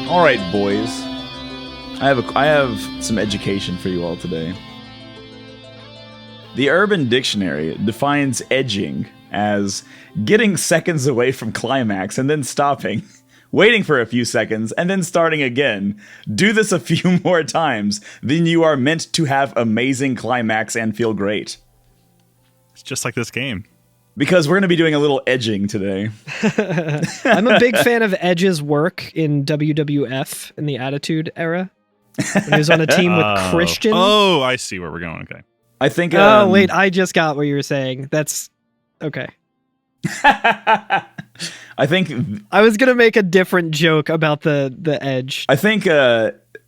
All right, boys. I have some education for you all today. The Urban Dictionary defines edging as getting seconds away from climax and then stopping, waiting for a few seconds, and then starting again. Do this a few more times, then you are meant to have amazing climax and feel great. It's just like this game. Because we're going to be doing a little edging today. I'm a big fan of Edge's work in WWF in the Attitude Era. When he was on a team with Christian. Oh, I see where we're going. Okay. I think... oh, wait, I just got what you were saying. That's... Okay. I think... I was going to make a different joke about the Edge. I think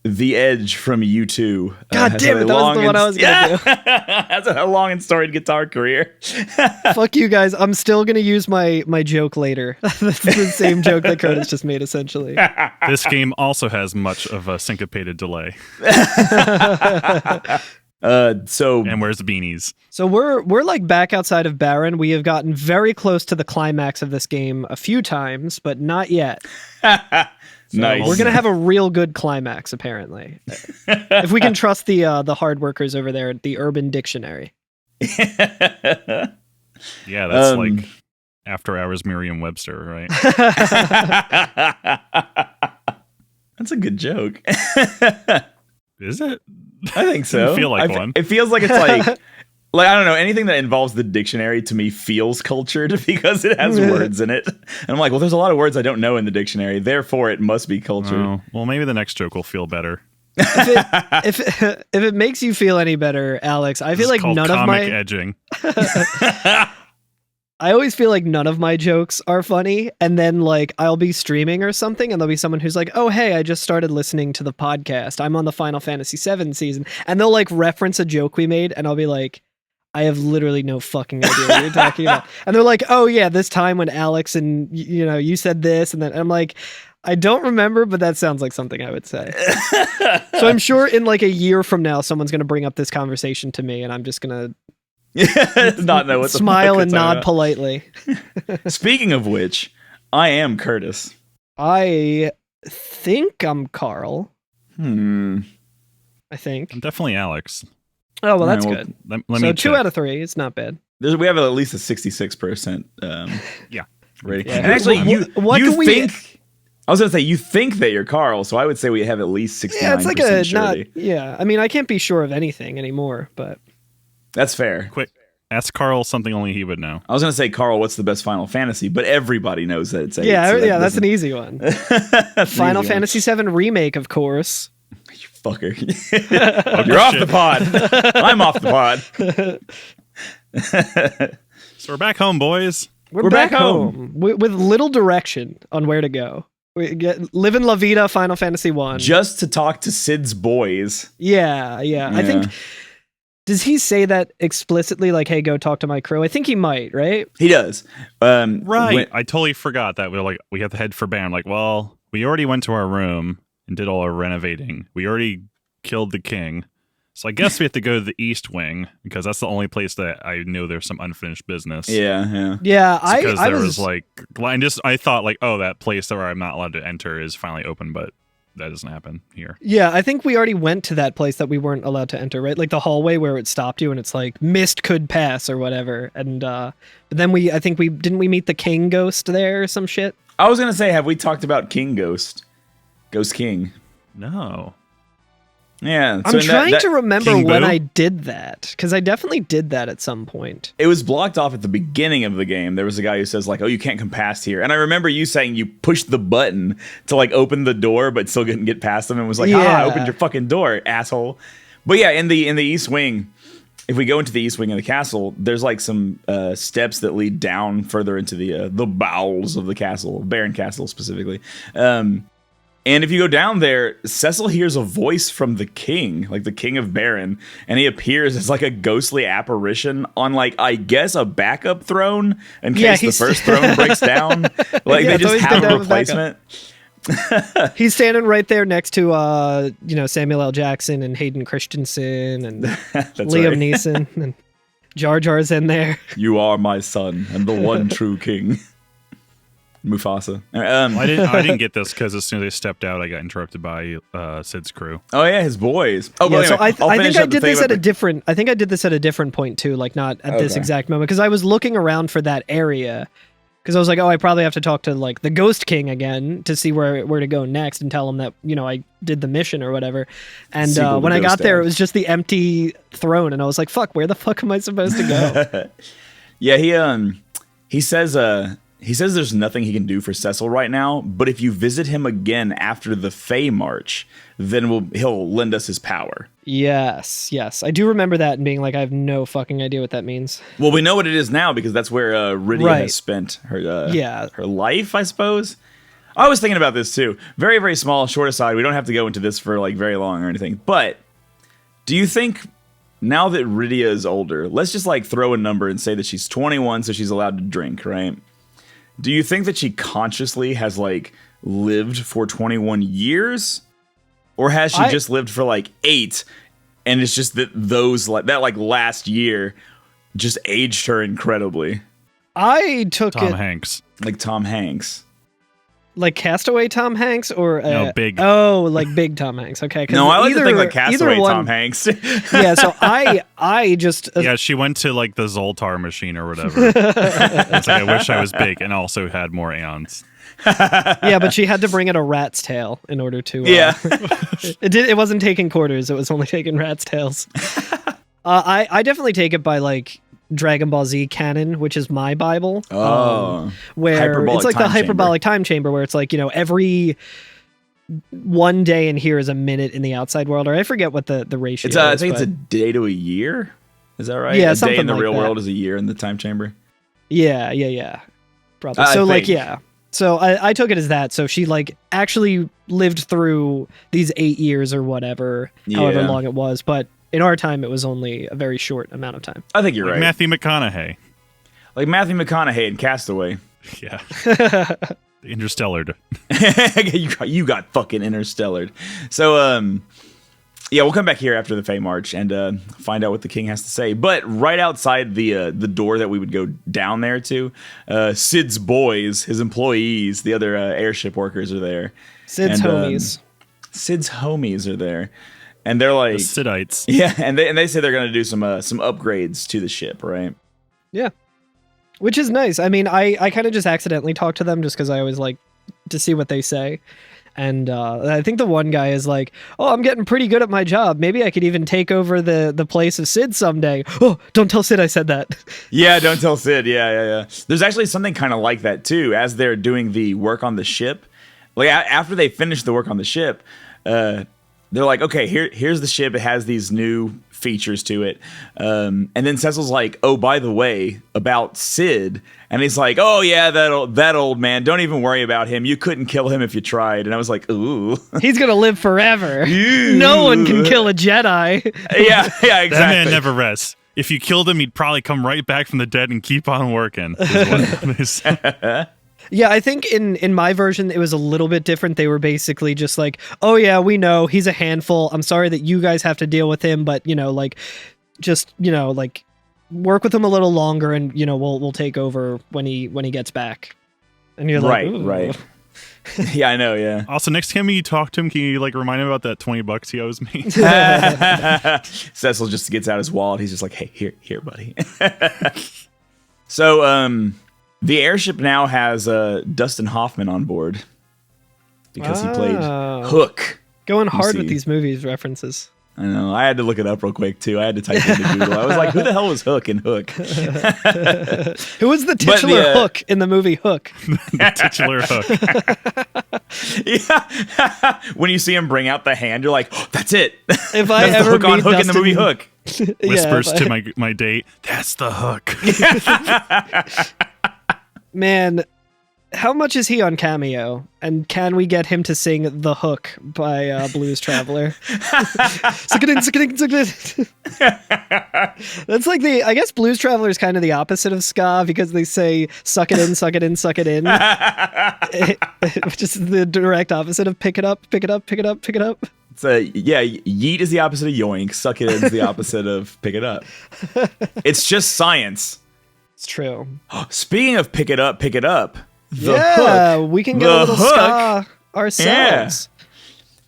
the Edge from U2. God damn it, that was the one I was going to do. Has a long and storied guitar career. Fuck you guys. I'm still going to use my joke later. That's the same joke that Curtis just made, essentially. This game also has much of a syncopated delay. And where's the beanies? So we're like back outside of Baron. We have gotten very close to the climax of this game a few times, but not yet. Nice. We're gonna have a real good climax, apparently, if we can trust the hard workers over there at the Urban Dictionary. Yeah, that's like after hours Merriam-Webster, right? That's a good joke. Is it? I think so. I feel like one. It feels like it's like I don't know, anything that involves the dictionary to me feels cultured because it has words in it. And I'm like, well, there's a lot of words I don't know in the dictionary, therefore it must be cultured. Oh, well, maybe the next joke will feel better. If it makes you feel any better, Alex, I feel like none of my edging. I always feel like none of my jokes are funny, and then like I'll be streaming or something, and there'll be someone who's like, "Oh, hey, I just started listening to the podcast. I'm on the Final Fantasy VII season," and they'll like reference a joke we made, and I'll be like, "I have literally no fucking idea what you're talking about." And they're like, "Oh yeah, this time when Alex and you said this," and then I'm like, "I don't remember, but that sounds like something I would say." So I'm sure in like a year from now, someone's gonna bring up this conversation to me, and I'm just gonna. Not know what smile and nod politely. Speaking of which, I am Curtis. I think I'm Carl. I think I'm definitely Alex. Oh well, that's good. Let so me 2 out of 3. It's not bad. We have at least a 66% yeah rating. Yeah. And actually, what you can think? I was gonna say you think that you're Carl, so I would say we have at least 69%. Yeah, it's like a surety. not. Yeah, I mean, I can't be sure of anything anymore, but. That's fair. Quick, ask Carl something only he would know. I was going to say, Carl, what's the best Final Fantasy? But everybody knows that it's 8. Yeah, so that's an easy one. Final Fantasy VII Remake, of course. You fucker. You're off the pod. I'm off the pod. So we're back home, boys. We're back home. With little direction on where to go. We get Livin' La Vida, Final Fantasy 1. Just to talk to Sid's boys. Yeah. I think... Does he say that explicitly, like, hey, go talk to my crew? I think he might, right? He does. Right. I totally forgot that we have to head for Baron. Like, well, we already went to our room and did all our renovating. We already killed the king. So I guess we have to go to the East Wing because that's the only place that I know there's some unfinished business. Yeah. Because I thought like, oh, that place where I'm not allowed to enter is finally open, but that doesn't happen here. Yeah, I think we already went to that place that we weren't allowed to enter, right? Like the hallway where it stopped you and it's like mist could pass or whatever. And but then didn't we meet the king ghost there or some shit? I was gonna say, have we talked about King Ghost King? No. Yeah, I'm trying to remember King when Boo? I did that, because I definitely did that at some point. It was blocked off at the beginning of the game. There was a guy who says like, "Oh, you can't come past here," and I remember you saying you pushed the button to like open the door, but still couldn't get past them, and was like, I opened your fucking door, asshole." But yeah, in the East Wing, if we go into the East Wing of the castle, there's like some steps that lead down further into the bowels of the castle, Baron Castle specifically. And if you go down there, Cecil hears a voice from the king, like the king of Baron, and he appears as like a ghostly apparition on like, I guess, a backup throne in case the first throne breaks down. Like they just have a replacement. He's standing right there next to Samuel L. Jackson and Hayden Christensen and Liam Neeson and Jar Jar's in there. You are my son and the one true king. Mufasa. I didn't get this because as soon as they stepped out, I got interrupted by Sid's crew. Oh yeah, his boys. Oh, yeah. Anyway, So I think I did this at the... a different. I think I did this at a different point too, like not at this exact moment, because I was looking around for that area. Because I was like, oh, I probably have to talk to like the Ghost King again to see where to go next and tell him that, you know, I did the mission or whatever. And when I got there, it was just the empty throne, and I was like, fuck, where the fuck am I supposed to go? Yeah, he says there's nothing he can do for Cecil right now, but if you visit him again after the Fae March, then he'll lend us his power. Yes. I do remember that and being like, I have no fucking idea what that means. Well, we know what it is now because that's where Rydia has spent her life, I suppose. I was thinking about this too. Very, very small, short aside. We don't have to go into this for like very long or anything. But do you think now that Rydia is older, let's just like throw a number and say that she's 21, so she's allowed to drink, right? Do you think that she consciously has like lived for 21 years? Or has she just lived for like 8, and it's just that that last year just aged her incredibly? I took Tom Hanks. Like Tom Hanks. Like Castaway Tom Hanks or no, big. Oh, like big Tom Hanks. Okay. No, I like to think like Castaway Tom Hanks. Yeah, so I just yeah, she went to like the Zoltar machine or whatever. It's like, I wish I was big and also had more aeons. Yeah, but she had to bring in a rat's tail in order to. Yeah, it wasn't taking quarters; it was only taking rat's tails. I definitely take it by like Dragon Ball Z canon, which is my Bible. Where it's like the hyperbolic time chamber, where it's like, you know, every one day in here is a minute in the outside world, or I forget what the ratio is. I think it's a day to a year. Is that right? Yeah, a day in the like real that. world is a year in the time chamber. Yeah. Probably. So like, yeah. So I took it as that. So she like actually lived through these 8 years or whatever, however long it was. But in our time, it was only a very short amount of time. I think you're right. Matthew McConaughey. Like Matthew McConaughey in Castaway. Yeah. Interstellar. You got fucking interstellar. So, yeah, we'll come back here after the Fae March and find out what the king has to say. But right outside the door that we would go down there to, Sid's boys, his employees, the other airship workers are there. Sid's homies are there. And they're like... The Sidites. Yeah, and they say they're going to do some upgrades to the ship, right? Yeah. Which is nice. I mean, I kind of just accidentally talk to them just because I always like to see what they say. And I think the one guy is like, oh, I'm getting pretty good at my job. Maybe I could even take over the place of Sid someday. Oh, don't tell Sid I said that. Yeah, don't tell Sid. Yeah. There's actually something kind of like that, too, as they're doing the work on the ship. Like, after they finish the work on the ship, they're like, okay, here's the ship. It has these new features to it. And then Cecil's like, oh, by the way, about Sid. And he's like, oh, yeah, that old man. Don't even worry about him. You couldn't kill him if you tried. And I was like, ooh. He's going to live forever. No one can kill a Jedi. Yeah, exactly. That man never rests. If you killed him, he'd probably come right back from the dead and keep on working. Yeah, I think in my version, it was a little bit different. They were basically just like, oh, yeah, we know he's a handful. I'm sorry that you guys have to deal with him, but, you know, like, just, you know, like, work with him a little longer and, you know, we'll take over when he gets back. And you're like, right. Yeah, I know, yeah. Also, next time you talk to him, can you, like, remind him about that $20 he owes me? Cecil just gets out his wallet. He's just like, hey, here, buddy. So, the airship now has Dustin Hoffman on board because he played Hook. Going hard with these movies references. I know. I had to look it up real quick, too. I had to type it into Google. I was like, who the hell was Hook in Hook? Who was the titular Hook in the movie Hook? The titular Hook. Yeah. When you see him bring out the hand, you're like, oh, that's it. If I ever Hook on meet Hook Dustin, in the movie Hook. Whispers to my date, that's the Hook. Man, how much is he on Cameo? And can we get him to sing The Hook by Blues Traveler? Suck it in, suck it in, suck it in. That's like I guess Blues Traveler is kind of the opposite of ska because they say suck it in, suck it in, suck it in. Which is the direct opposite of pick it up, pick it up, pick it up, pick it up. Yeah, yeet is the opposite of yoink. Suck it in is the opposite of pick it up. It's just science. It's true. Speaking of pick it up, We can get a little ska ourselves.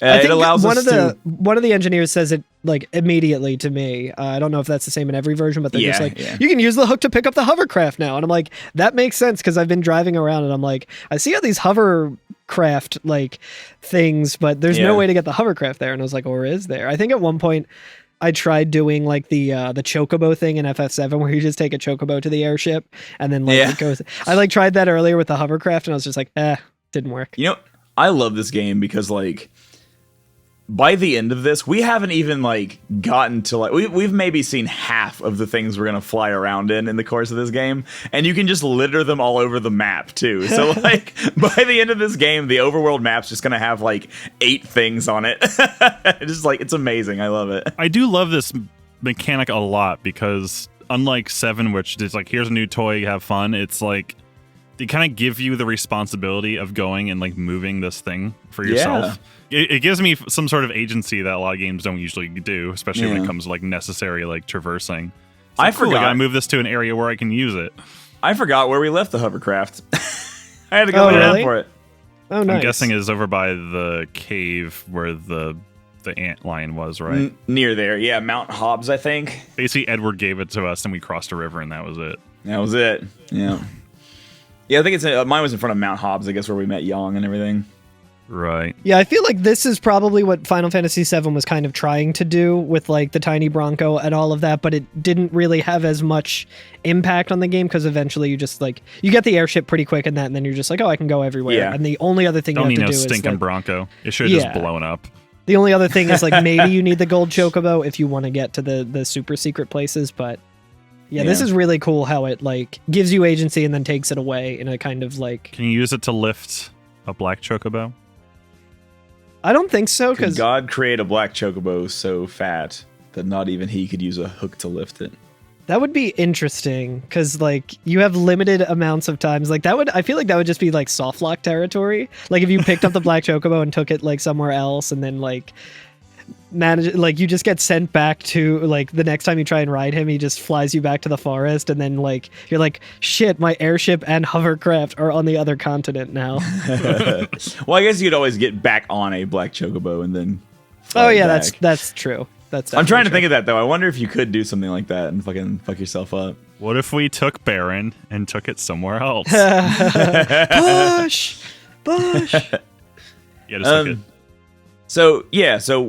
Yeah. I think it allows one us one of the engineers says it like immediately to me. I don't know if that's the same in every version, but they're just like, you can use the hook to pick up the hovercraft now. And I'm like, that makes sense because I've been driving around and I'm like, I see all these hovercraft like things, but there's no way to get the hovercraft there. And I was like, or is there? I think at one point I tried doing like the chocobo thing in FF7 where you just take a chocobo to the airship and then like it goes. I like tried that earlier with the hovercraft and I was just like, didn't work. You know, I love this game because like by the end of this, we haven't even like gotten to like we've maybe seen half of the things we're gonna fly around in the course of this game, and you can just litter them all over the map too. So like by the end of this game, the overworld map's just gonna have like 8 things on it. It's just like it's amazing. I love it. I do love this mechanic a lot because unlike 7, which is like here's a new toy, have fun. It's like they kind of give you the responsibility of going and like moving this thing for yourself. It gives me some sort of agency that a lot of games don't usually do, especially when it comes to like necessary like traversing. Like, I forgot. I gotta move this to an area where I can use it. I forgot where we left the hovercft. I had to go around for it. Oh, nice. I'm guessing it's over by the cave where the antlion was, right? Near there, yeah. Mount Hobbs, I think. Basically, Edward gave it to us, and we crossed a river, and that was it. That was it. Yeah. Yeah, I think it's mine was in front of Mount Hobbs, I guess, where we met Yang and everything. Right. Yeah, I feel like this is probably what Final Fantasy VII was kind of trying to do with like the tiny Bronco and all of that, but it didn't really have as much impact on the game because eventually you just like you get the airship pretty quick and then you're just like, oh, I can go everywhere. Yeah. And the only other thing you have to do is stinking like, Bronco. It should have just blown up. The only other thing is like maybe you need the gold chocobo if you want to get to the super secret places, but yeah, this is really cool how it like gives you agency and then takes it away in a kind of like. Can you use it to lift a black chocobo? I don't think so. Could God create a black chocobo so fat that not even he could use a hook to lift it? That would be interesting because like you have limited amounts of times. Like that would, I feel like that would just be like soft lock territory. Like if you picked up the black chocobo and took it like somewhere else and then like manage, like you just get sent back to like the next time you try and ride him, he just flies you back to the forest and then like you're like, shit, my airship and hovercraft are on the other continent now. Well, I guess you'd always get back on a black chocobo and then back. that's true. I'm trying to think of that though. I wonder if you could do something like that and fucking fuck yourself up. What if we took Baron and took it somewhere else? Push. Yeah, just took it. So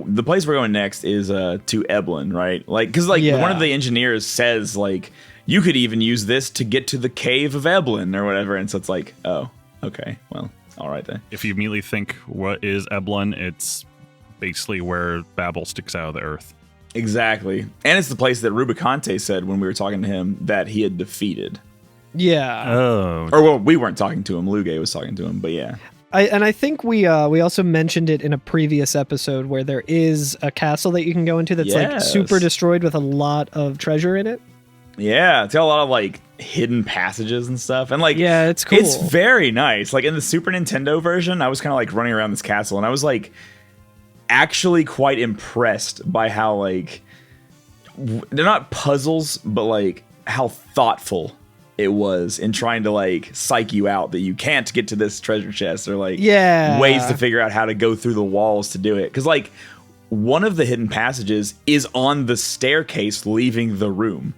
the place we're going next is to Eblin, right? Like, because like one of the engineers says like you could even use this to get to the cave of Eblin or whatever, and so it's like, oh, okay, well, all right then. If you immediately think what is Eblin, it's basically where Babel sticks out of the earth. Exactly, and it's the place that Rubicante said when we were talking to him that he had defeated. Yeah. Oh. Or well, we weren't talking to him. Luge was talking to him, but yeah. I think we also mentioned it in a previous episode where there is a castle that you can go into that's like super destroyed with a lot of treasure in it. Yeah, it's got a lot of like hidden passages and stuff, and like it's cool. It's very nice. Like in the Super Nintendo version, I was kind of like running around this castle, and I was like actually quite impressed by how like they're not puzzles, but like how thoughtful it was in trying to like psych you out that you can't get to this treasure chest or like ways to figure out how to go through the walls to do it. Because like one of the hidden passages is on the staircase leaving the room.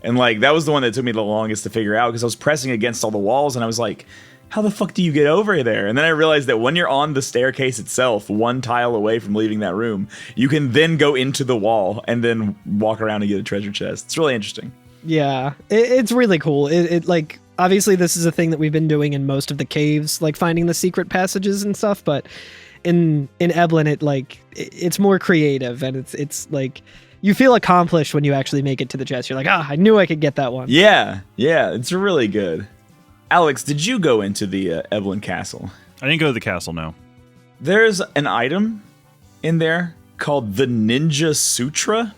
And like that was the one that took me the longest to figure out because I was pressing against all the walls and I was like, how the fuck do you get over there? And then I realized that when you're on the staircase itself, one tile away from leaving that room, you can then go into the wall and then walk around and get a treasure chest. It's really interesting. Yeah, it's really cool. It like obviously this is a thing that we've been doing in most of the caves, like finding the secret passages and stuff. But in Eblin, it's more creative and it's like you feel accomplished when you actually make it to the chest. You're like, I knew I could get that one. Yeah, it's really good. Alex, did you go into the Eblin castle? I didn't go to the castle, no. There's an item in there called the Ninja Sutra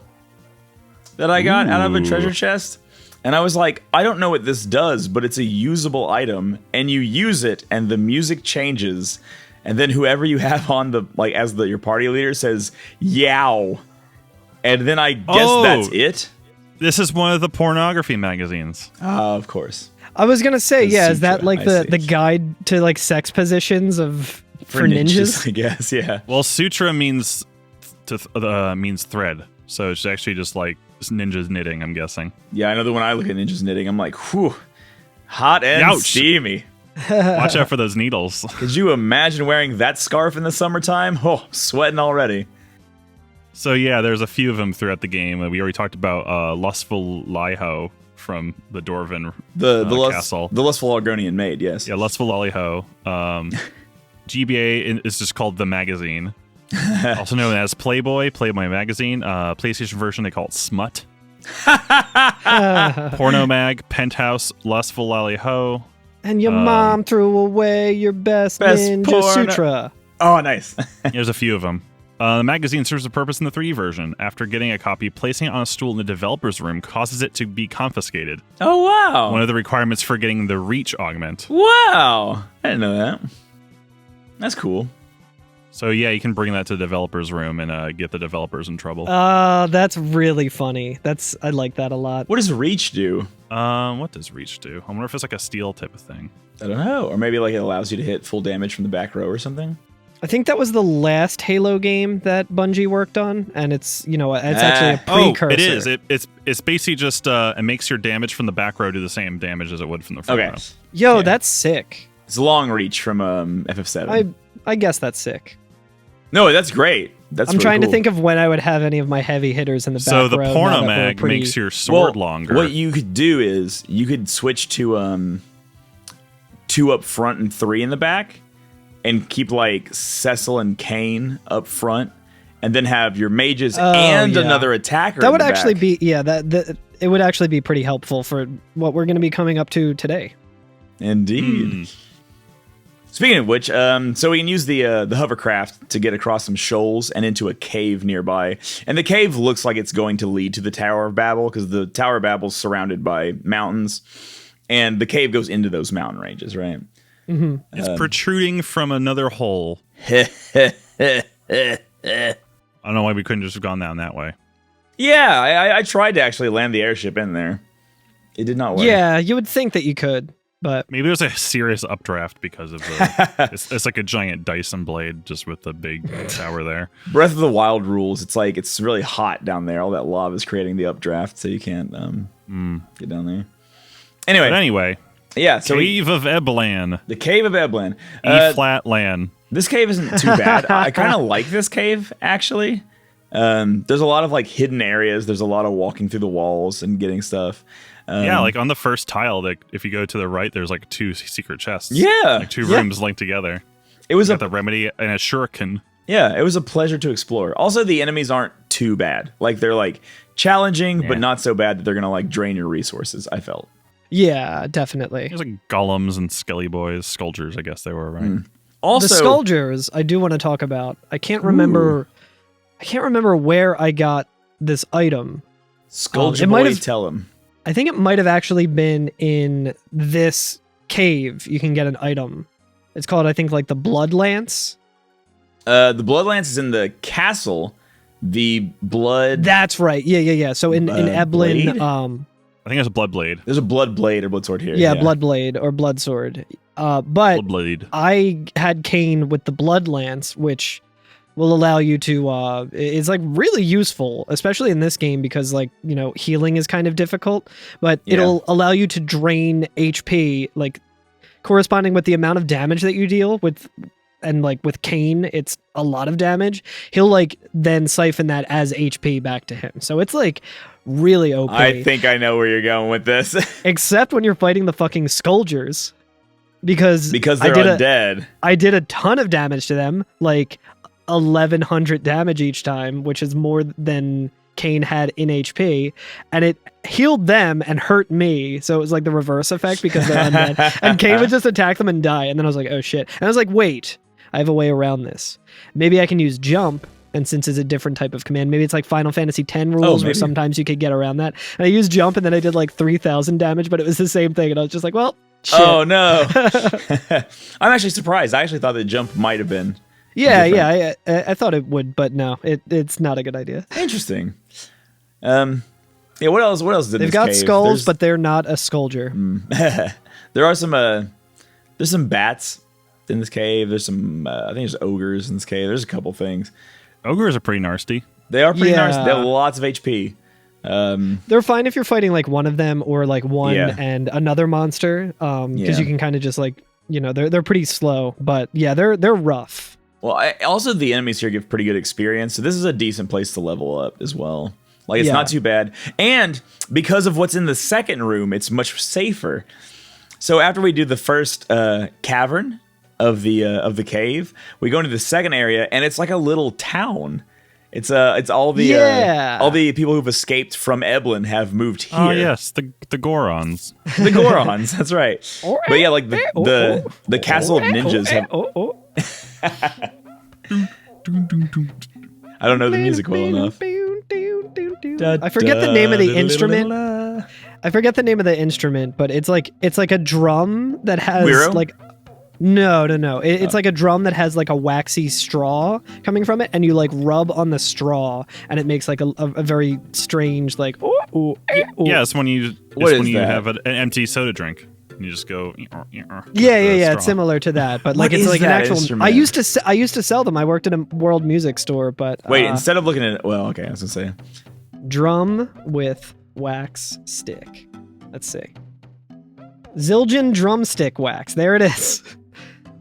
that I got out of a treasure chest. And I was like, I don't know what this does, but it's a usable item. And you use it and the music changes. And then whoever you have on the, like, as your party leader says, yow. And then I guess that's it. This is one of the pornography magazines. Of course. I was gonna say, yeah, is that Sutra, like I the see. guide to like sex positions for ninjas? I guess, yeah. Well, sutra means means thread, so it's actually just like ninjas knitting, I'm guessing. Yeah, I know that when I look at ninjas knitting, I'm like, whew, hot and Ouch. steamy. Watch out for those needles. Could you imagine wearing that scarf in the summertime? Oh, sweating already. So yeah, there's a few of them throughout the game. We already talked about Lustful Liho from the Dwarven castle. The lustful Argonian maid, yes. Yeah, Lustful Liho. GBA is just called The Magazine. Also known as Playboy Magazine. PlayStation version, they call it Smut. Porno Mag, Penthouse, Lustful Liho. And your mom threw away your best ninja porno. sutra. Oh, nice. There's a few of them. The magazine serves a purpose in the 3 version. After getting a copy, placing it on a stool in the developer's room causes it to be confiscated. Oh, wow. One of the requirements for getting the reach augment. Wow. I didn't know that. That's cool. So yeah, you can bring that to the developer's room and get the developers in trouble. That's really funny. I like that a lot. What does reach do? What does reach do? I wonder if it's like a steal type of thing. I don't know. Or maybe like it allows you to hit full damage from the back row or something. I think that was the last Halo game that Bungie worked on, and it's actually a precursor. Oh, it is. It's basically just it makes your damage from the back row do the same damage as it would from the front row. Yo, Yeah. that's sick. It's long reach from FF7. I guess that's sick. No, that's great. That's I'm really trying cool. to think of when I would have any of my heavy hitters in the back So the row. porno mag makes your sword longer. What you could do is you could switch to 2 up front and 3 in the back, and keep like Cecil and Kane up front, and then have your mages and another attacker. That in would the actually back. be it would actually be pretty helpful for what we're going to be coming up to today. Indeed. Speaking of which, so we can use the hovercraft to get across some shoals and into a cave nearby. And the cave looks like it's going to lead to the Tower of Babel, because the Tower of Babel is surrounded by mountains, and the cave goes into those mountain ranges, right? Mm-hmm. It's protruding from another hole. I don't know why we couldn't just have gone down that way. Yeah, I tried to actually land the airship in there. It did not work. Yeah, you would think that you could, but Maybe it was a serious updraft because of the. it's like a giant Dyson blade just with the big tower there. Breath of the Wild rules. It's like it's really hot down there. All that lava is creating the updraft, so you can't get down there. Anyway, yeah. So Cave of Eblan. the Cave of Eblan. E-flat land. This cave isn't too bad. I kind of like this cave, actually. There's a lot of like hidden areas. There's a lot of walking through the walls and getting stuff. Yeah, like on the first tile, like if you go to the right, there's like 2 secret chests. Yeah, like 2 rooms linked together. It was You got the remedy and a shuriken. Yeah, it was a pleasure to explore. Also, the enemies aren't too bad. Like they're like challenging, but not so bad that they're gonna like drain your resources. I felt. yeah, definitely. There's like golems and skelly boys, skulgers, I guess they were, right? Also, The Skulgers, I do want to talk about. I can't remember where I got this item. Skulger it might boy, have- tell him. I think it might have actually been in this cave. You can get an item. It's called, I think, like the Blood Lance. The blood lance is in the castle. The blood. That's right. Yeah. So in Eblan, blade? I think it's a blood blade. There's a blood blade or blood sword here. yeah, Blood Blade or Blood Sword. But Blood blade. I had Kane with the Blood Lance, which will allow you to it's like really useful, especially in this game because like, healing is kind of difficult, but it'll allow you to drain HP like corresponding with the amount of damage that you deal with. And like with Kane, it's a lot of damage. He'll like then siphon that as HP back to him. So it's like really OP. I think I know where you're going with this. Except when you're fighting the fucking Skulgers. Because they're undead. I did a ton of damage to them, like 1,100 damage each time, which is more than Kane had in HP, and it healed them and hurt me. So it was like the reverse effect because they're undead. And Kane would just attack them and die. And then I was like, oh shit. And I was like, wait, I have a way around this. Maybe I can use jump. And since it's a different type of command, maybe it's like Final Fantasy X rules where sometimes you could get around that. And I used jump and then I did like 3,000 damage, but it was the same thing. And I was just like, well, shit. Oh no. I'm actually surprised. I actually thought that jump might have been. Yeah, I thought it would, but no, it's not a good idea. Interesting. Yeah, what else did They've got skulls, but they're not a Skulger. There are some there's some bats in this cave. There's some I think there's ogres in this cave. There's a couple things. Ogres are pretty nasty. They are pretty nasty. They have lots of HP. They're fine if you're fighting like one of them or like one and another monster, because you can kind of just like, you know, they're pretty slow, but yeah, they're rough. Well, also the enemies here give pretty good experience, so this is a decent place to level up as well. Like, it's not too bad, and because of what's in the second room, it's much safer. So after we do the first cavern of the cave, we go into the second area, and it's like a little town. It's all the people who've escaped from Eblin have moved here. Oh yes, the Gorons. The Gorons, that's right. But yeah, like the castle of ninjas have. I don't know the music well enough. I forget the name of the instrument. I forget the name of the instrument, but it's like a drum that has Wiro? like. No. It's like a drum that has like a waxy straw coming from it, and you like rub on the straw, and it makes like a very strange like. Yeah, it's when you have an empty soda drink, and you just go. Yeah. It's similar to that, but like it's like an actual. Instrument? I used to sell them. I worked at a world music store, but wait, instead of looking at I was gonna say drum with wax stick. Let's see. Zildjian drumstick wax. There it is.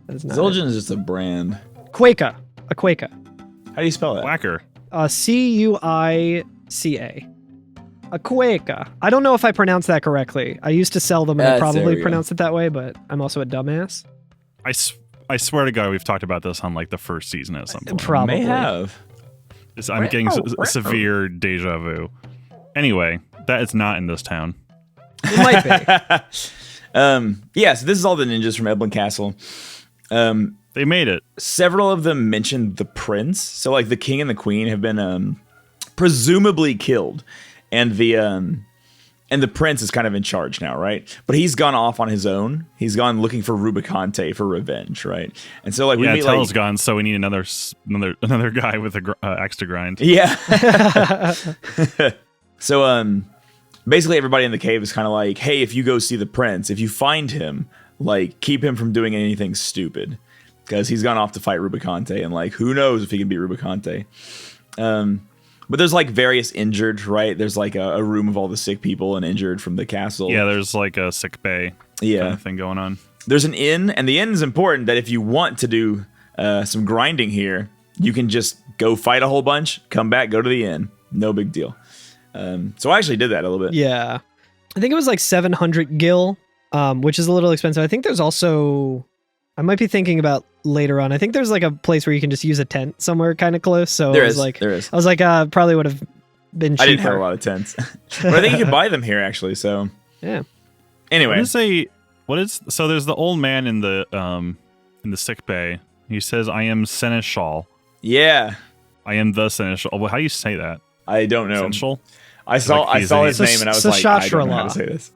Zildjian is just a brand. A Quaker. How do you spell that? Whacker. Cuica. A Quaker. I don't know if I pronounced that correctly. I used to sell them and I probably pronounced it that way, but I'm also a dumbass. I swear to God, we've talked about this on like the first season at some point. Probably. May have. I'm getting severe deja vu. Anyway, that is not in this town. It might be. So this is all the ninjas from Eblin Castle. They made it. Several of them mentioned the prince. So like the king and the queen have been presumably killed, and the prince is kind of in charge now, right? But he's gone off on his own. He's gone looking for Rubicante for revenge, right? And so like we meet Tell's gone, so we need another guy with a axe to grind. Yeah. So basically everybody in the cave is kind of like, hey, if you go see the prince, if you find him, like, keep him from doing anything stupid, because he's gone off to fight Rubicante, and like, who knows if he can beat Rubicante. But there's like various injured, right? There's like a room of all the sick people and injured from the castle. Yeah, there's like a sick bay kind of thing going on. There's an inn, and the inn is important that if you want to do some grinding here, you can just go fight a whole bunch, come back, go to the inn. No big deal. So I actually did that a little bit. Yeah. I think it was like 700 gil, which is a little expensive. I think there's also, I might be thinking about later on, I think there's like a place where you can just use a tent somewhere kind of close. So there is. I was like, probably would have been cheaper. I didn't have a lot of tents. But I think you can buy them here actually, so. Yeah. Anyway. So there's the old man in the sick bay. He says, I am Seneschal. Yeah. I am the Seneschal. Well, how do you say that? I don't know. Seneschal? I saw his name and I was like, I don't know how to say this.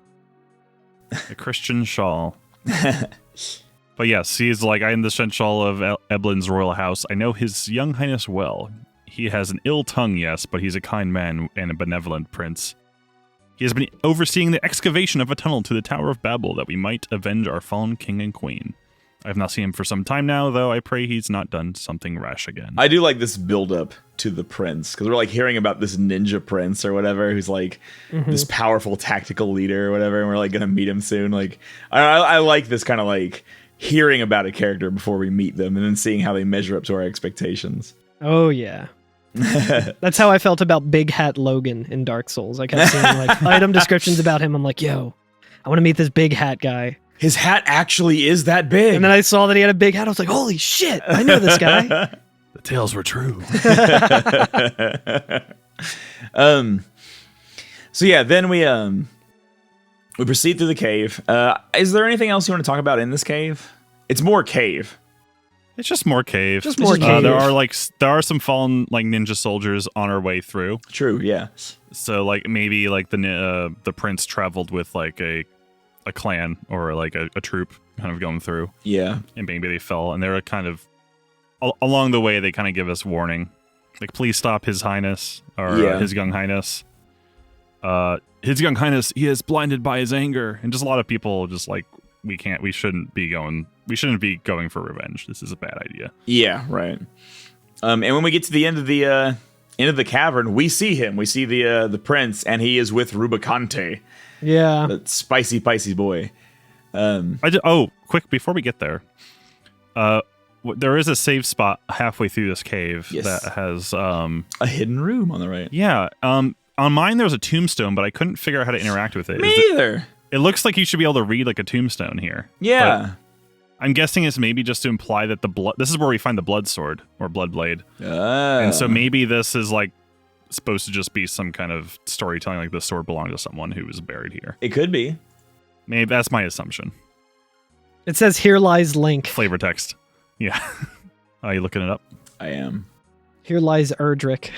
A Christian shawl. But yes, he's like, I am the Seneschal of Eblin's royal house. I know his young highness well. He has an ill tongue, yes, but he's a kind man and a benevolent prince. He has been overseeing the excavation of a tunnel to the Tower of Babel that we might avenge our fallen king and queen. I have not seen him for some time now, though I pray he's not done something rash again. I do like this build-up to the prince, because we're like hearing about this ninja prince or whatever, who's like this powerful tactical leader or whatever, and we're like gonna meet him soon. Like, I like this kind of like hearing about a character before we meet them, and then seeing how they measure up to our expectations. Oh yeah. That's how I felt about Big Hat Logan in Dark Souls. I kept seeing like item descriptions about him. I'm like, yo, I want to meet this big hat guy. His hat actually is that big. And then I saw that he had a big hat. I was like, holy shit, I know this guy. The tales were true. So yeah, then we proceed through the cave. Is there anything else you want to talk about in this cave? It's more cave. It's just more cave. Just more cave. There are some fallen like ninja soldiers on our way through. True, yeah. So like maybe like the prince traveled with like a clan or like a troop kind of going through. Yeah. And maybe they fell, and they're kind of along the way they kind of give us warning, like, please stop his highness or his young highness. His young highness, he is blinded by his anger, and just a lot of people just like we shouldn't be going for revenge. This is a bad idea. Yeah, right. And when we get to the end of the cavern, we see him. We see the prince, and he is with Rubicante. Yeah, the spicy boy. Quick before we get there, there is a save spot halfway through this cave that has a hidden room on the right. Yeah. On mine, there was a tombstone, but I couldn't figure out how to interact with it. Me either. It looks like you should be able to read like a tombstone here. Yeah. But I'm guessing it's maybe just to imply that this is where we find the blood sword or blood blade. And so maybe this is like supposed to just be some kind of storytelling, like the sword belonged to someone who was buried here. It could be. Maybe that's my assumption. It says here lies Link. Flavor text. Yeah. Are you looking it up? I am. Here lies Erdrick.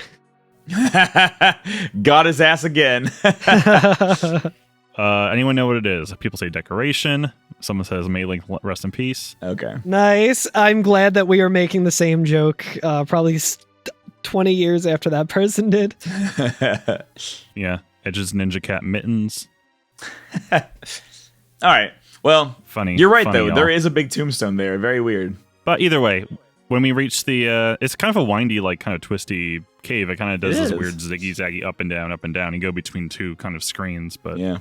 Got his ass again. Anyone know what it is? People say decoration. Someone says may Link rest in peace. Okay. Nice. I'm glad that we are making the same joke probably 20 years after that person did. Yeah. Edge's Ninja Cat mittens. All right. Well, funny. You're right, though. Y'all. There is a big tombstone there. Very weird. But either way, when we reach the, it's kind of a windy, like kind of twisty cave. It kind of does this weird ziggy-zaggy up and down. You go between two kind of screens, but yeah,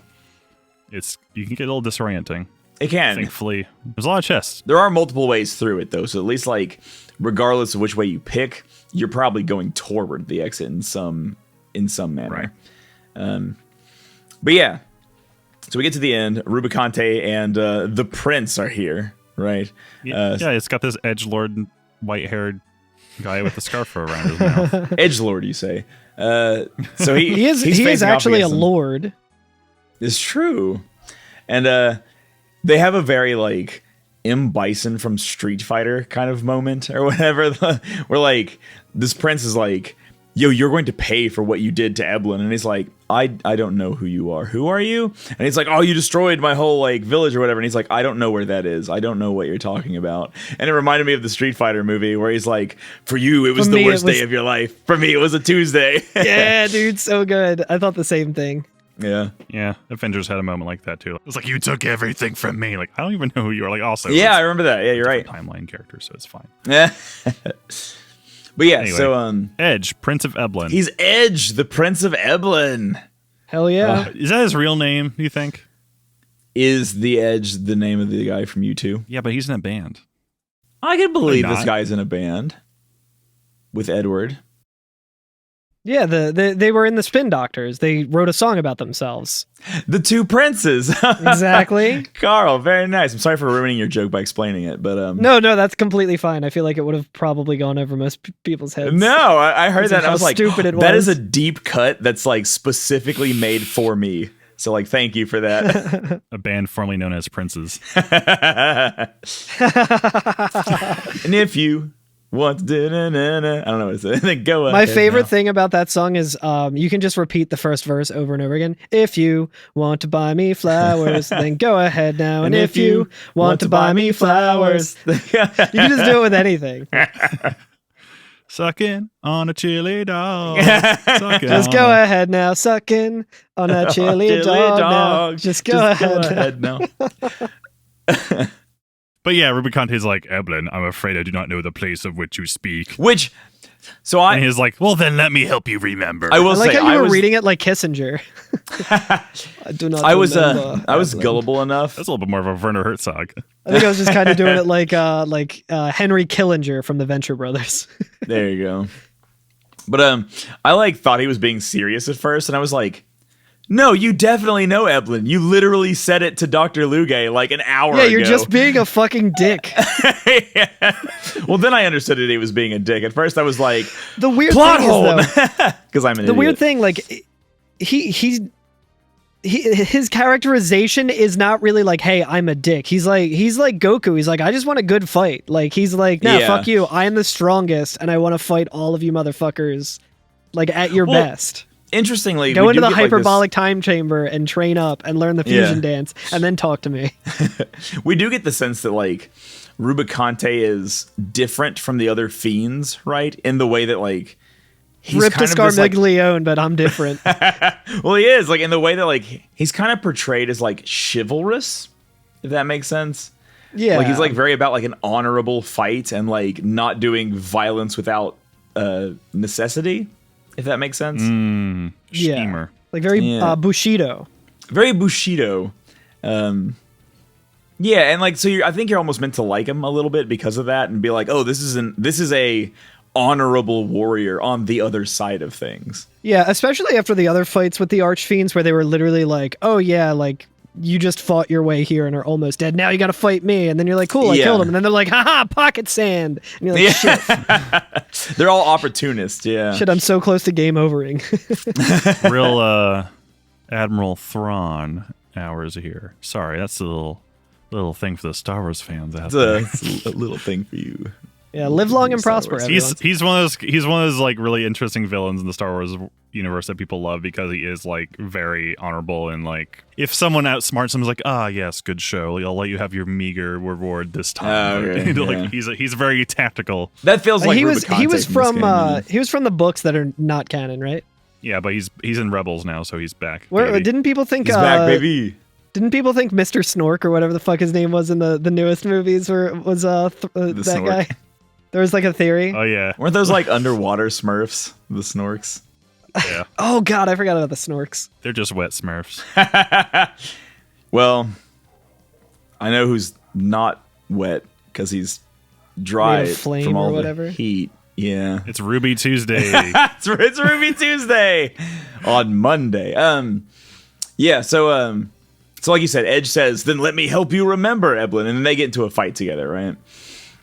you can get a little disorienting. It can. Thankfully, there's a lot of chests. There are multiple ways through it, though. So at least, like, regardless of which way you pick, you're probably going toward the exit in some manner. Right. But yeah, so we get to the end. Rubicante and the prince are here, right? Yeah, it's got this edgelord, white-haired guy with a scarf around his mouth. Edgelord, you say? So he is actually a lord. It's true, and they have a very like M. Bison from Street Fighter kind of moment or whatever. Where like this prince is like, yo, you're going to pay for what you did to Eblin. And he's like, I don't know who you are. Who are you? And he's like, oh, you destroyed my whole like village or whatever. And he's like, I don't know where that is. I don't know what you're talking about. And it reminded me of the Street Fighter movie where he's like, for you, it was the worst day of your life. For me, it was a Tuesday. Yeah, dude, so good. I thought the same thing. Yeah. Avengers had a moment like that too. It was like, you took everything from me. Like, I don't even know who you are. Like, also, yeah, I remember that. Yeah, you're right. Timeline character, so it's fine. Yeah. But yeah, anyway, so Edge, Prince of Eblin. He's Edge, the Prince of Eblin. Hell yeah. Is that his real name, you think? Is the Edge the name of the guy from U2? Yeah, but he's in a band. I can believe this guy's in a band with Edward. Yeah, they were in the Spin Doctors. They wrote a song about themselves. The two princes. Exactly. Carl, very nice. I'm sorry for ruining your joke by explaining it, but No, that's completely fine. I feel like it would have probably gone over most people's heads. No, I heard that. I was like, stupid it was. That is a deep cut that's like specifically made for me. So like, thank you for that. A band formerly known as Princes. And if you want to, I don't know what it says. Then go ahead. My favorite thing about that song is you can just repeat the first verse over and over again. If you want to buy me flowers, then go ahead now. And if you want to buy me flowers, you can just do it with anything. Sucking on a chili dog. Just go ahead now. Sucking on a chili dog now. Just go ahead now. But yeah, Rubicante's like, Eblin, I'm afraid I do not know the place of which you speak. And he's like, well, then let me help you remember. I like how you were reading it like Kissinger. I do not. I was gullible enough. That's a little bit more of a Werner Herzog. I think I was just kind of doing it like Henry Killinger from the Venture Brothers. There you go. But I thought he was being serious at first, and I was like, no, you definitely know Eblin. You literally said it to Dr. Luge like an hour ago. Yeah, you're just being a fucking dick. Yeah. Well, then I understood that he was being a dick. At first, I was like, the weird plot thing hole, because I'm an the idiot. weird thing, like his characterization is not really like, hey, I'm a dick. He's like Goku. He's like, I just want a good fight. Like he's like, nah, fuck you. I am the strongest, and I want to fight all of you motherfuckers, like at your best. Interestingly, go into the hyperbolic time chamber and train up and learn the fusion dance, and then talk to me. We do get the sense that like Rubicante is different from the other fiends, right? In the way that like he's Rip kind to of this, Scarmiglione, but I'm different. Well, he is like in the way that like he's kind of portrayed as like chivalrous, if that makes sense. Yeah. Like he's like very about like an honorable fight and like not doing violence without necessity, if that makes sense. Schemer. Like very Bushido. Very Bushido. Yeah, and like so I think you're almost meant to like him a little bit because of that and be like, "Oh, this is a honorable warrior on the other side of things." Yeah, especially after the other fights with the Archfiends where they were literally like, "Oh yeah, like you just fought your way here and are almost dead. Now you got to fight me." And then you're like, "Cool, I killed him." And then they're like, "Haha, pocket sand." And you're like, "Shit." They're all opportunists, yeah. Shit, I'm so close to game overing. Real Admiral Thrawn hours here. Sorry, that's a little thing for the Star Wars fans out there. It's a little thing for you. Yeah, live long and prosper. He's one of those like really interesting villains in the Star Wars universe that people love because he is like very honorable and like if someone outsmarts him, is like, yes, good show. I'll let you have your meager reward this time. Like he's very tactical. That feels like he was from the books that are not canon, right? Yeah, but he's in Rebels now, so he's back. Where didn't people think he's back, baby? Didn't people think Mr. Snork or whatever the fuck his name was in the newest movies was that Snork guy? There was like a theory. Oh yeah, weren't those like underwater Smurfs, the Snorks? Yeah. Oh god, I forgot about the Snorks. They're just wet Smurfs. Well, I know who's not wet because he's dry from all the heat. Yeah, it's Ruby Tuesday. it's Ruby Tuesday on Monday. Yeah. So like you said, Edge says, "Then let me help you remember, Eblin," and then they get into a fight together, right?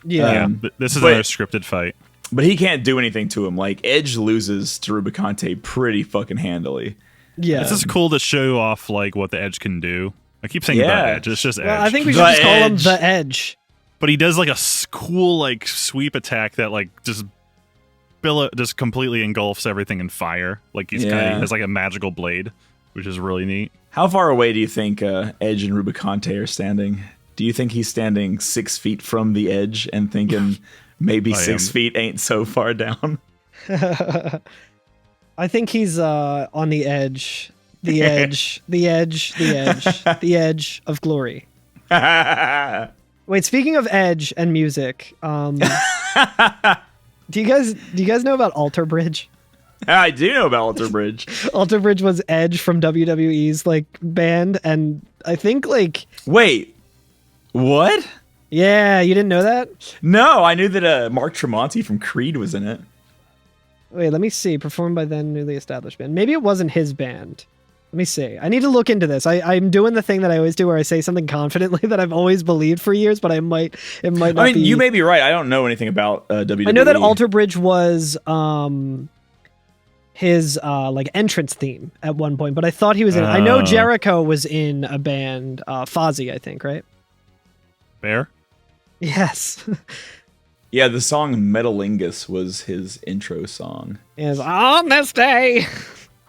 Yeah. This is another scripted fight. But he can't do anything to him. Like, Edge loses to Rubicante pretty fucking handily. Yeah. This is cool to show off, like, what the Edge can do. I keep saying the Edge. It's just Edge. I think we should just call him the Edge. But he does, like, a cool, like, sweep attack that, like, just completely engulfs everything in fire. Like, he has, like, a magical blade, which is really neat. How far away do you think Edge and Rubicante are standing? Do you think he's standing 6 feet from the Edge and thinking maybe 6 feet ain't so far down? I think he's on the edge. The edge. The edge. The edge. The edge of glory. Wait, speaking of Edge and music, do you guys know about Alter Bridge? I do know about Alter Bridge. Alter Bridge was Edge from WWE's like band, and I think like wait. What? Yeah, you didn't know that? No, I knew that Mark Tremonti from Creed was in it. Wait, let me see. Performed by then newly established band. Maybe it wasn't his band. Let me see. I need to look into this. I'm doing the thing that I always do where I say something confidently that I've always believed for years, but it might not be. I mean, you may be right. I don't know anything about WWE. I know that Alter Bridge was his like entrance theme at one point, but I thought he was in I know Jericho was in a band, Fozzy, I think, right? Bear? Yes. Yeah, the song Metalingus was his intro song. Is on this day.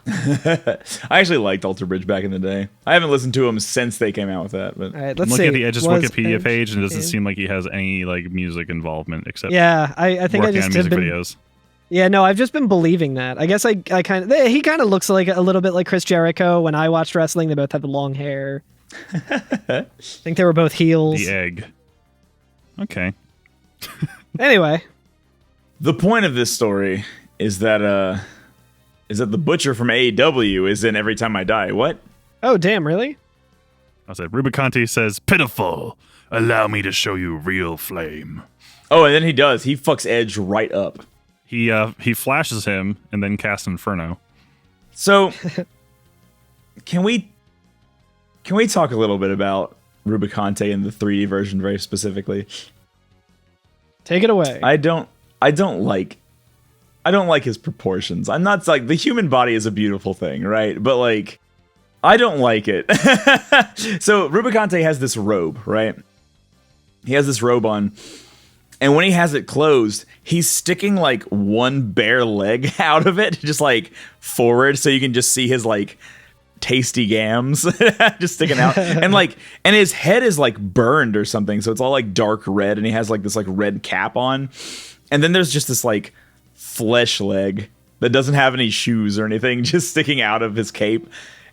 I actually liked Alter Bridge back in the day. I haven't listened to him since they came out with that. But all right, let's look see. At the Edge's Wikipedia page, and it doesn't seem like he has any like music involvement except I think I just music videos. Yeah, no, I've just been believing that. I guess he kind of looks like a little bit like Chris Jericho. When I watched wrestling, they both had the long hair. I think they were both heels. The egg. Okay. Anyway, the point of this story is that the Butcher from AEW is in Every Time I Die. What? Oh, damn! Really? I said Rubicante says, "Pitiful. Allow me to show you real flame." Oh, and then he does. He fucks Edge right up. He flashes him and then casts Inferno. So, can we talk a little bit about Rubicante in the 3D version very specifically? Take it away. I don't like his proportions. I'm not like the human body is a beautiful thing, right? But like I don't like it. So Rubicante has this robe, right? He has this robe on. And when he has it closed, he's sticking like one bare leg out of it, just like forward, so you can just see his like tasty gams just sticking out. and his head is like burned or something, so it's all like dark red, and he has like this like red cap on. And then there's just this like flesh leg that doesn't have any shoes or anything, just sticking out of his cape.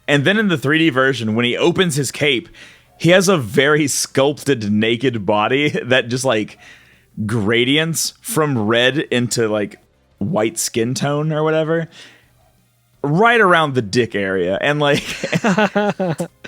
And then in the 3D version, when he opens his cape, he has a very sculpted naked body that just like gradients from red into like white skin tone or whatever, right around the dick area. And like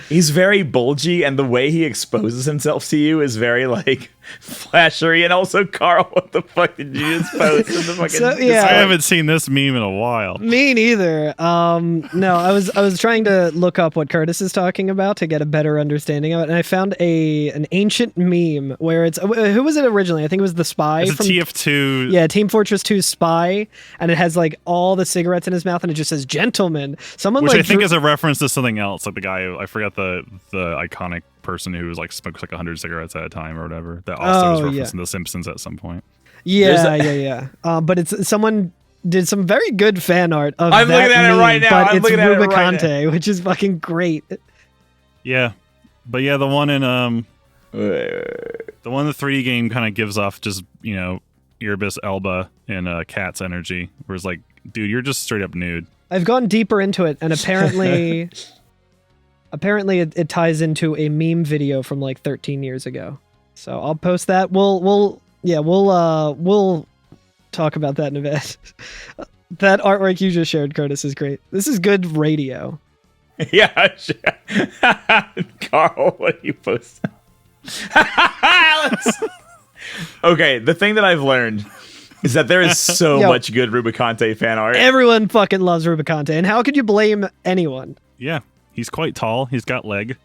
he's very bulgy, and the way he exposes himself to you is very like flashery. And also, Carl, what the fuck did you just post in the fucking I haven't seen this meme in a while. Me neither. No, I was trying to look up what Curtis is talking about to get a better understanding of it, and I found an ancient meme where it's who was it originally? I think it was the spy it's from TF2. Yeah, Team Fortress 2 spy, and it has like all the cigarettes in his mouth, and it just says "gentleman." Someone which like I think is a reference to something else, like the guy I forgot the iconic person who was like smokes like 100 cigarettes at a time or whatever. That also was referenced in The Simpsons at some point. Yeah. But it's someone did some very good fan art of I'm that looking at meme, it right now. but I'm it's looking at it right Rubicante, now. which is fucking great. Yeah, but yeah, the one in the 3D game kind of gives off just Erebus Elba and Cat's energy, where it's like, dude, you're just straight up nude. I've gone deeper into it, and apparently it ties into a meme video from like 13 years ago. So I'll post that. We'll talk about that in a bit. That artwork you just shared, Curtis, is great. This is good radio. Yeah, Carl, what do you post? Okay, the thing that I've learned is that there is so much good Rubicante fan art. Everyone fucking loves Rubicante, and how could you blame anyone? Yeah, he's quite tall. He's got leg.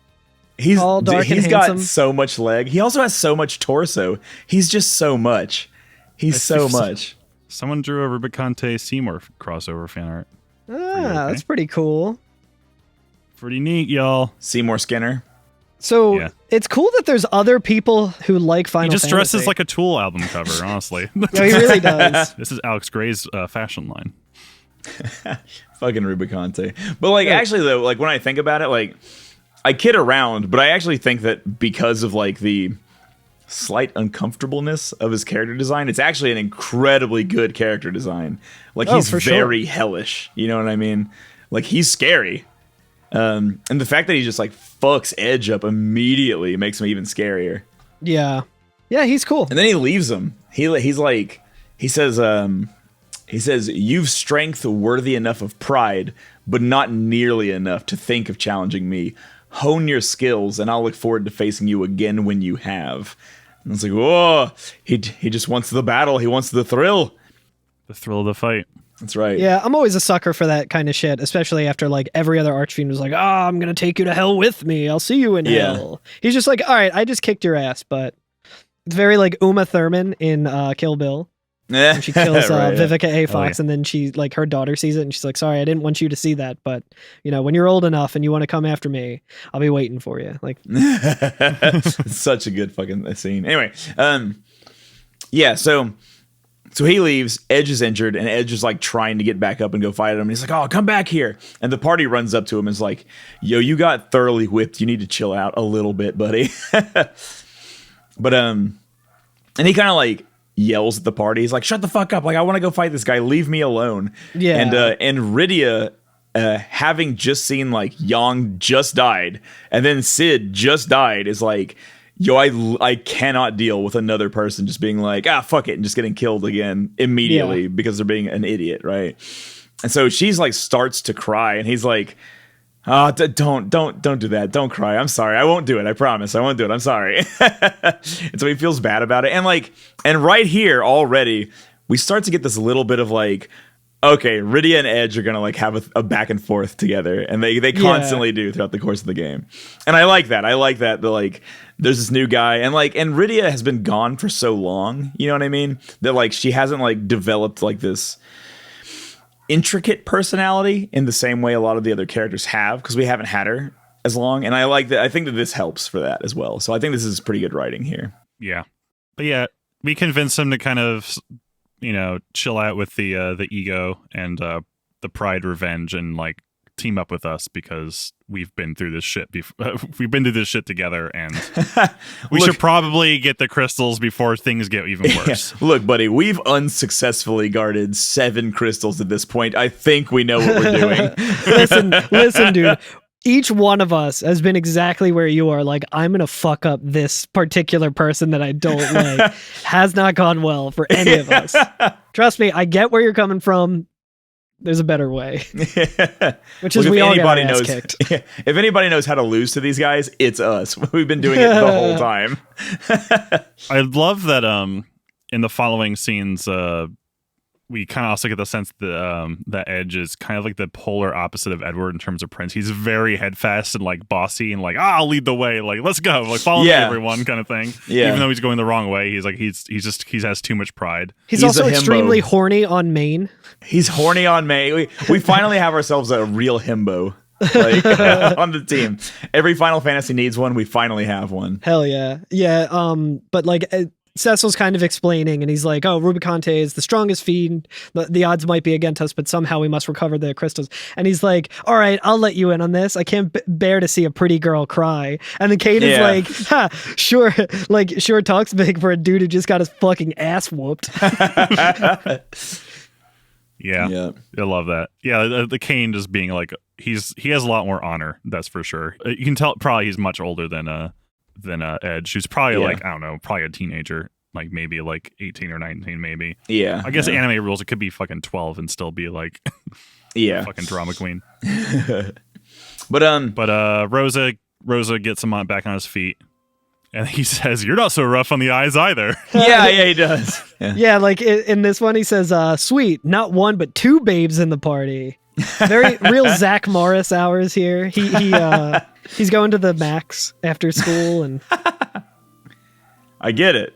He's tall, dark, and got handsome. so much leg. He also has so much torso. He's just so much. He's so much. Someone drew a Rubicante Seymour crossover fan art. That's pretty cool. Pretty neat, y'all. Seymour Skinner. So it's cool that there's other people who like Final Fantasy. He just dresses like a Tool album cover, honestly. No, he really does. This is Alex Gray's fashion line. Fucking Rubicante. But like, actually though, like when I think about it, like I kid around, but I actually think that because of like the slight uncomfortableness of his character design, it's actually an incredibly good character design. Like he's very hellish. You know what I mean? Like he's scary. And the fact that he just like fucks Edge up immediately makes him even scarier. Yeah, he's cool. And then he leaves him. He says, "You've strength worthy enough of pride, but not nearly enough to think of challenging me. Hone your skills, and I'll look forward to facing you again when you have." And it's like, whoa, he just wants the battle. He wants the thrill. The thrill of the fight. That's right. Yeah, I'm always a sucker for that kind of shit, especially after like every other Archfiend was like, I'm going to take you to hell with me. I'll see you in hell. He's just like, all right, I just kicked your ass, but it's very like Uma Thurman in Kill Bill. When she kills Vivica A. Fox, and then she like her daughter sees it and she's like, sorry, I didn't want you to see that, but when you're old enough and you want to come after me, I'll be waiting for you. Like such a good fucking scene. Anyway, so he leaves, Edge is injured, and Edge is like trying to get back up and go fight him. And he's like, oh, come back here. And the party runs up to him and is like, yo, you got thoroughly whipped. You need to chill out a little bit, buddy. But and he kind of like yells at the party. He's like, shut the fuck up. Like, I want to go fight this guy. Leave me alone. Yeah. And Rydia, having just seen like Yang just died, and then Sid just died, is like, yo, I cannot deal with another person just being like, fuck it, and just getting killed again immediately because they're being an idiot, right? And so she's like starts to cry, and he's like, don't do that. Don't cry. I'm sorry. I won't do it. I promise. I won't do it. I'm sorry. And so he feels bad about it. And right here already, we start to get this little bit of like, okay, Rydia and Edge are gonna like have a back and forth together, and they constantly do throughout the course of the game. And I like that. The like there's this new guy, and Rydia has been gone for so long, you know what I mean? That like she hasn't like developed like this intricate personality in the same way a lot of the other characters have, because we haven't had her as long. And I like that. I think that this helps for that as well. So I think this is pretty good writing here. Yeah. But yeah, we convinced him to kind of chill out with the ego and the pride revenge and like team up with us because we've been through this shit we've been through this shit together, and we should probably get the crystals before things get even worse. Yeah. Look, buddy, we've unsuccessfully guarded 7 crystals at this point. I think we know what we're doing. Listen, dude. each one of us has been exactly where you are. Like, I'm going to fuck up this particular person that I don't like. Has not gone well for any of us. Trust me, I get where you're coming from. There's a better way. Which is, we all get our ass kicked. If anybody knows how to lose to these guys, it's us. We've been doing it the whole time. I love that in the following scenes, we kind of also get the sense that that Edge is kind of like the polar opposite of Edward in terms of Prince. He's very headfast and like bossy and like, I'll lead the way. Like, let's go. Like, follow me, everyone, kind of thing. Yeah. Even though he's going the wrong way, he's like, he has too much pride. He's also extremely horny on main. He's horny on main. We finally have ourselves a real himbo. Like on the team. Every Final Fantasy needs one. We finally have one. Hell yeah. Yeah. But like, Cecil's kind of explaining, and he's like, oh, Rubicante is the strongest fiend. The odds might be against us, but somehow we must recover the crystals. And he's like, all right, I'll let you in on this. I can't bear to see a pretty girl cry. And then Kate is like, ha, sure. Like, sure talks big for a dude who just got his fucking ass whooped. Yeah, I love that. Yeah, the Kane just being like, he has a lot more honor, that's for sure. You can tell probably he's much older than Edge, who's probably like, I don't know, probably a teenager, like maybe like 18 or 19 maybe. Yeah. I guess anime rules, it could be fucking 12 and still be like fucking drama queen. But Rosa gets him back on his feet. And he says, "You're not so rough on the eyes either." Yeah, he does. Yeah, like in this one, he says, "Sweet, not one but two babes in the party." Very real Zach Morris hours here. He's going to the Max after school, and I get it.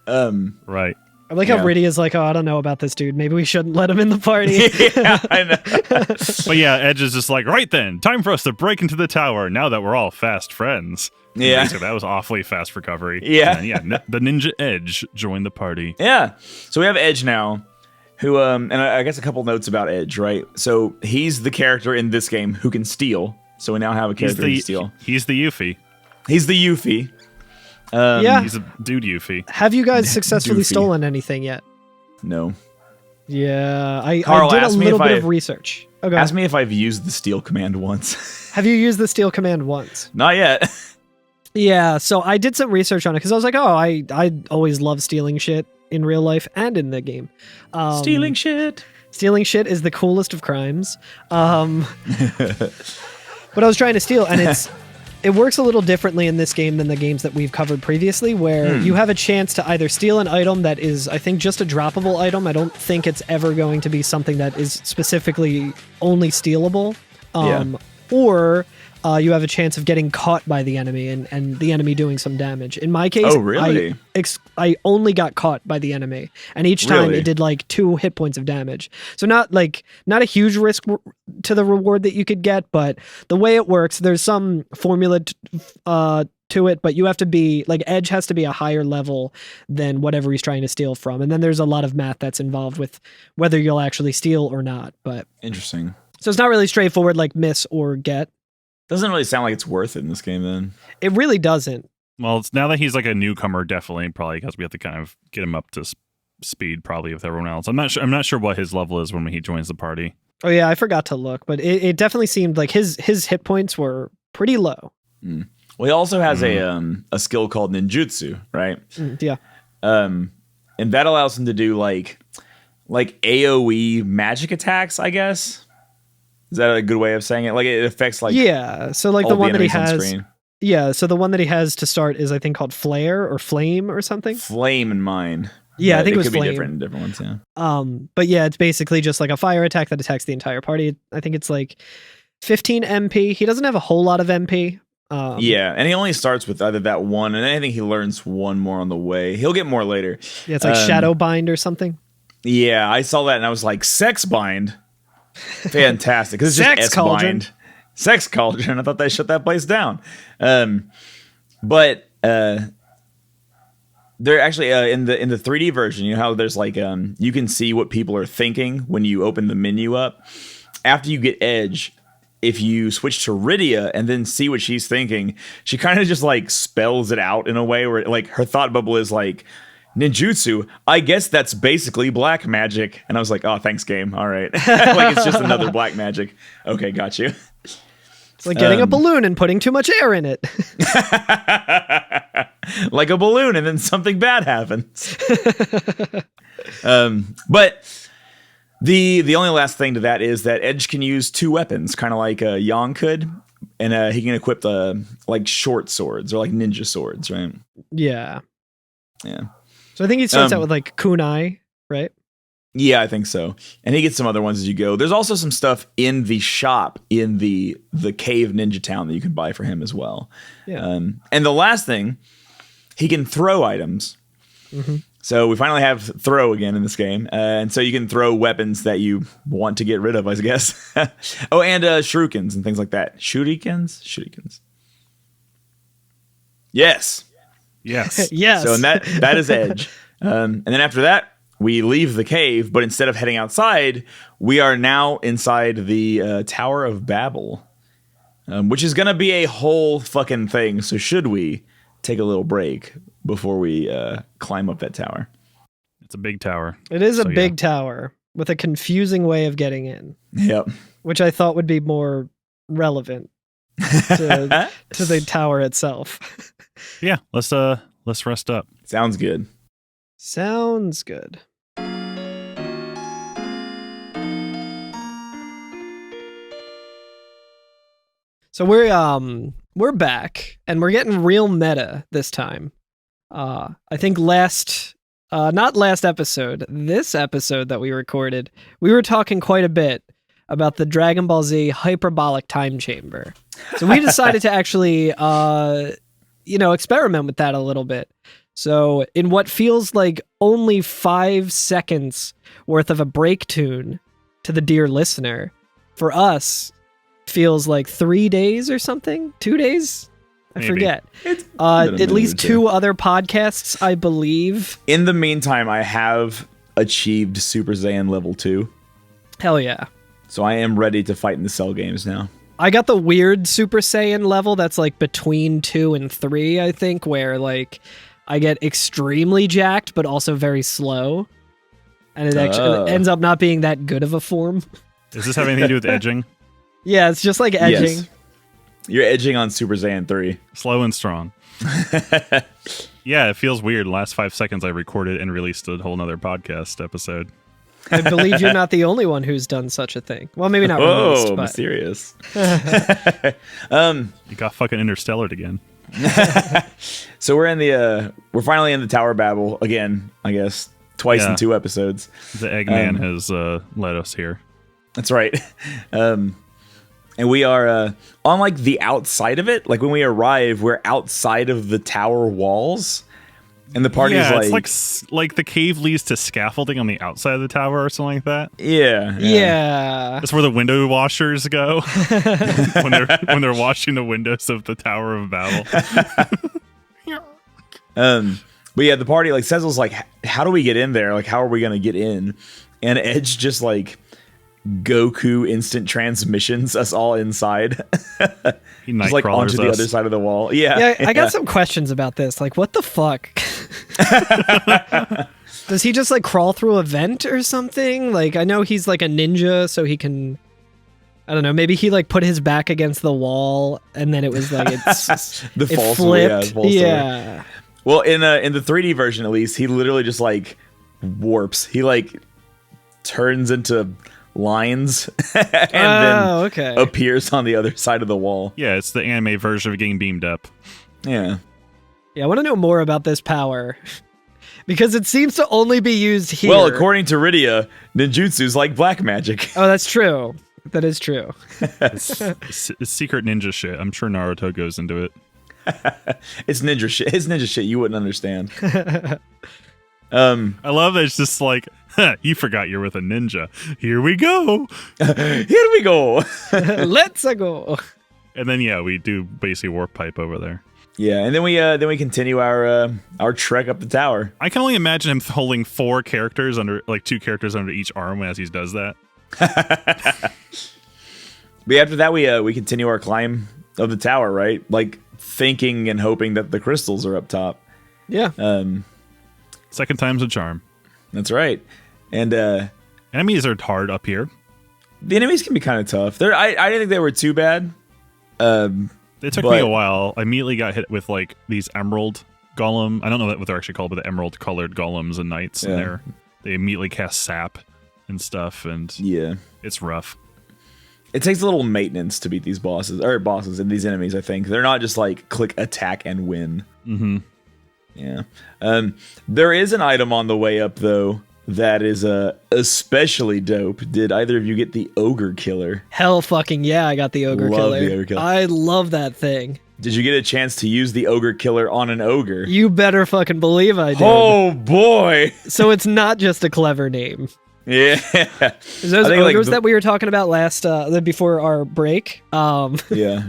Right. I like how Rydia's like, "Oh, I don't know about this dude. Maybe we shouldn't let him in the party." Yeah, I know. But yeah, Edge is just like, right then, time for us to break into the tower. Now that we're all fast friends. Yeah. So that was awfully fast recovery. Yeah. And the Ninja Edge joined the party. Yeah. So we have Edge now, who, and I guess a couple notes about Edge, right? So he's the character in this game who can steal. So we now have a character who can steal. He's the Yuffie. He's the Yuffie. Yeah. He's a dude Yuffie. Have you guys successfully stolen anything yet? No. Yeah. Carl, I did a little bit of research. Okay. Ask me if I've used the steal command once. Have you used the steal command once? Not yet. Yeah, so I did some research on it because I was like, oh, I always love stealing shit in real life and in the game. Stealing shit. Stealing shit is the coolest of crimes. But I was trying to steal, and it works a little differently in this game than the games that we've covered previously, where you have a chance to either steal an item that is, I think, just a droppable item. I don't think it's ever going to be something that is specifically only stealable. Or you have a chance of getting caught by the enemy and the enemy doing some damage. In my case, I only got caught by the enemy, and each time it did like 2 hit points of damage. So not a huge risk to the reward that you could get, but the way it works, there's some formula to it, but you have to be like, Edge has to be a higher level than whatever he's trying to steal from, and then there's a lot of math that's involved with whether you'll actually steal or not. But interesting. So it's not really straightforward like miss or get. Doesn't really sound like it's worth it in this game, then. It really doesn't. Well, it's now that he's like a newcomer, definitely, probably because we have to kind of get him up to speed, probably with everyone else. I'm not sure what his level is when he joins the party. Oh yeah, I forgot to look, but it definitely seemed like his hit points were pretty low. Well, he also has a skill called Ninjutsu, right? Yeah. And that allows him to do like AoE magic attacks, I guess. Is that a good way of saying it? Like, it affects like so like the one that he has. Yeah, so the one that he has to start is, I think, called Flare or Flame or something. Flame in mine. Yeah, I think it was could Flame. Be different in different ones. Yeah. But yeah, it's basically just like a fire attack that attacks the entire party. I think it's like 15 MP. He doesn't have a whole lot of MP. Yeah, and he only starts with either that one, and I think he learns one more on the way. He'll get more later. Yeah, it's like Shadow Bind or something. Yeah, I saw that and I was like, Sex Bind. Fantastic. Because it's just Sex Cauldron. Sex Cauldron. I thought they shut that place down. But they're actually in the 3D version, you know how there's like you can see what people are thinking when you open the menu up. After you get Edge, if you switch to Rydia and then see what she's thinking, she kind of just like spells it out in a way where like her thought bubble is like, Ninjutsu, I guess that's basically black magic. And I was like, oh, thanks, game. All right. Like, it's just another black magic. Okay, got you. It's like getting a balloon and putting too much air in it. Like a balloon, and then something bad happens. But the only last thing to that is that Edge can use 2 weapons, kind of like Yang could. And he can equip like short swords or like ninja swords, right? Yeah. Yeah. So I think he starts out with like kunai, right? Yeah, I think so. And he gets some other ones as you go. There's also some stuff in the shop in the cave ninja town that you can buy for him as well. Yeah. And the last thing, he can throw items. Mm-hmm. So we finally have throw again in this game. And so you can throw weapons that you want to get rid of, I guess. Oh, and shurikens and things like that. Shurikens. Yes. Yes. Yes. So and that is Edge. And then after that, we leave the cave, but instead of heading outside, we are now inside the Tower of Babel, which is going to be a whole fucking thing. So should we take a little break before we climb up that tower? It's a big tower. It is a big tower with a confusing way of getting in. Yep. Which I thought would be more relevant to the tower itself. Yeah, let's rest up. Sounds good. Sounds good. So we're back and we're getting real meta this time. I think not last episode, this episode that we recorded, we were talking quite a bit about the Dragon Ball Z hyperbolic time chamber. So we decided to actually experiment with that a little bit. So in what feels like only 5 seconds worth of a break tune to the dear listener, for us feels like 3 days or something, 2 days. I forget. At least 2 other podcasts, I believe. In the meantime, I have achieved Super Saiyan level 2. Hell yeah. So I am ready to fight in the Cell games now. I got the weird Super Saiyan level that's like between 2 and 3, I think, where like I get extremely jacked, but also very slow. And it actually ends up not being that good of a form. Does this have anything to do with edging? Yeah, it's just like edging. Yes. You're edging on Super Saiyan 3. Slow and strong. Yeah, it feels weird. Last 5 seconds I recorded and released a whole nother podcast episode. I believe you're not the only one who's done such a thing. Well, maybe not released, but mysterious. You got fucking Interstellar again. So we're finally in the Tower of Babel again, I guess, twice in 2 episodes. The Eggman has led us here. That's right. And we are on like the outside of it. Like when we arrive, we're outside of the tower walls. And the party is like... it's like the cave leads to scaffolding on the outside of the tower or something like that. Yeah. That's where the window washers go when they're washing the windows of the Tower of Babel. But yeah, the party, like, Cecil's like, how do we get in there? Like, how are we going to get in? And Edge just, like, Goku instant transmissions us all inside. He just, like, onto the other side of the wall. Yeah, I got some questions about this. Like, what the fuck? Does he just, like, crawl through a vent or something? Like, I know he's, like, a ninja, so he can... I don't know, maybe he, like, put his back against the wall, and then it was, like, it flipped. Yeah. Well, in the 3D version, at least, he literally just, like, warps. He, like, turns into lines and then appears on the other side of the wall. Yeah, it's the anime version of getting beamed up. Yeah. Yeah, I want to know more about this power. Because it seems to only be used here. Well, according to Rydia, ninjutsu's like black magic. Oh, that's true. That is true. It's secret ninja shit. I'm sure Naruto goes into it. It's ninja shit. It's ninja shit you wouldn't understand. I love it. It's just like, you forgot you're with a ninja. Here we go. Here we go. Let's go. And then we do basically warp pipe over there. Yeah, and then we continue our trek up the tower. I can only imagine him holding 4 characters under, like 2 characters under each arm as he does that. But after that, we continue our climb of the tower, right? Like thinking and hoping that the crystals are up top. Yeah. Second time's a charm. That's right. And enemies are hard up here. The enemies can be kind of tough. I didn't think they were too bad. It took me a while. I immediately got hit with like these emerald golem. I don't know what they're actually called, but the emerald colored golems and knights. Yeah. And they immediately cast sap and stuff. And yeah, it's rough. It takes a little maintenance to beat these bosses and these enemies. I think they're not just like click attack and win. Mm-hmm. Yeah. There is an item on the way up though that is especially dope. Did either of you get the Ogre Killer? Hell fucking yeah, I got the Ogre Killer. The Ogre Killer. I love that thing. Did you get a chance to use the Ogre Killer on an ogre? You better fucking believe I did. Oh boy. So it's not just a clever name. Yeah. Those ogres that we were talking about before our break. Yeah.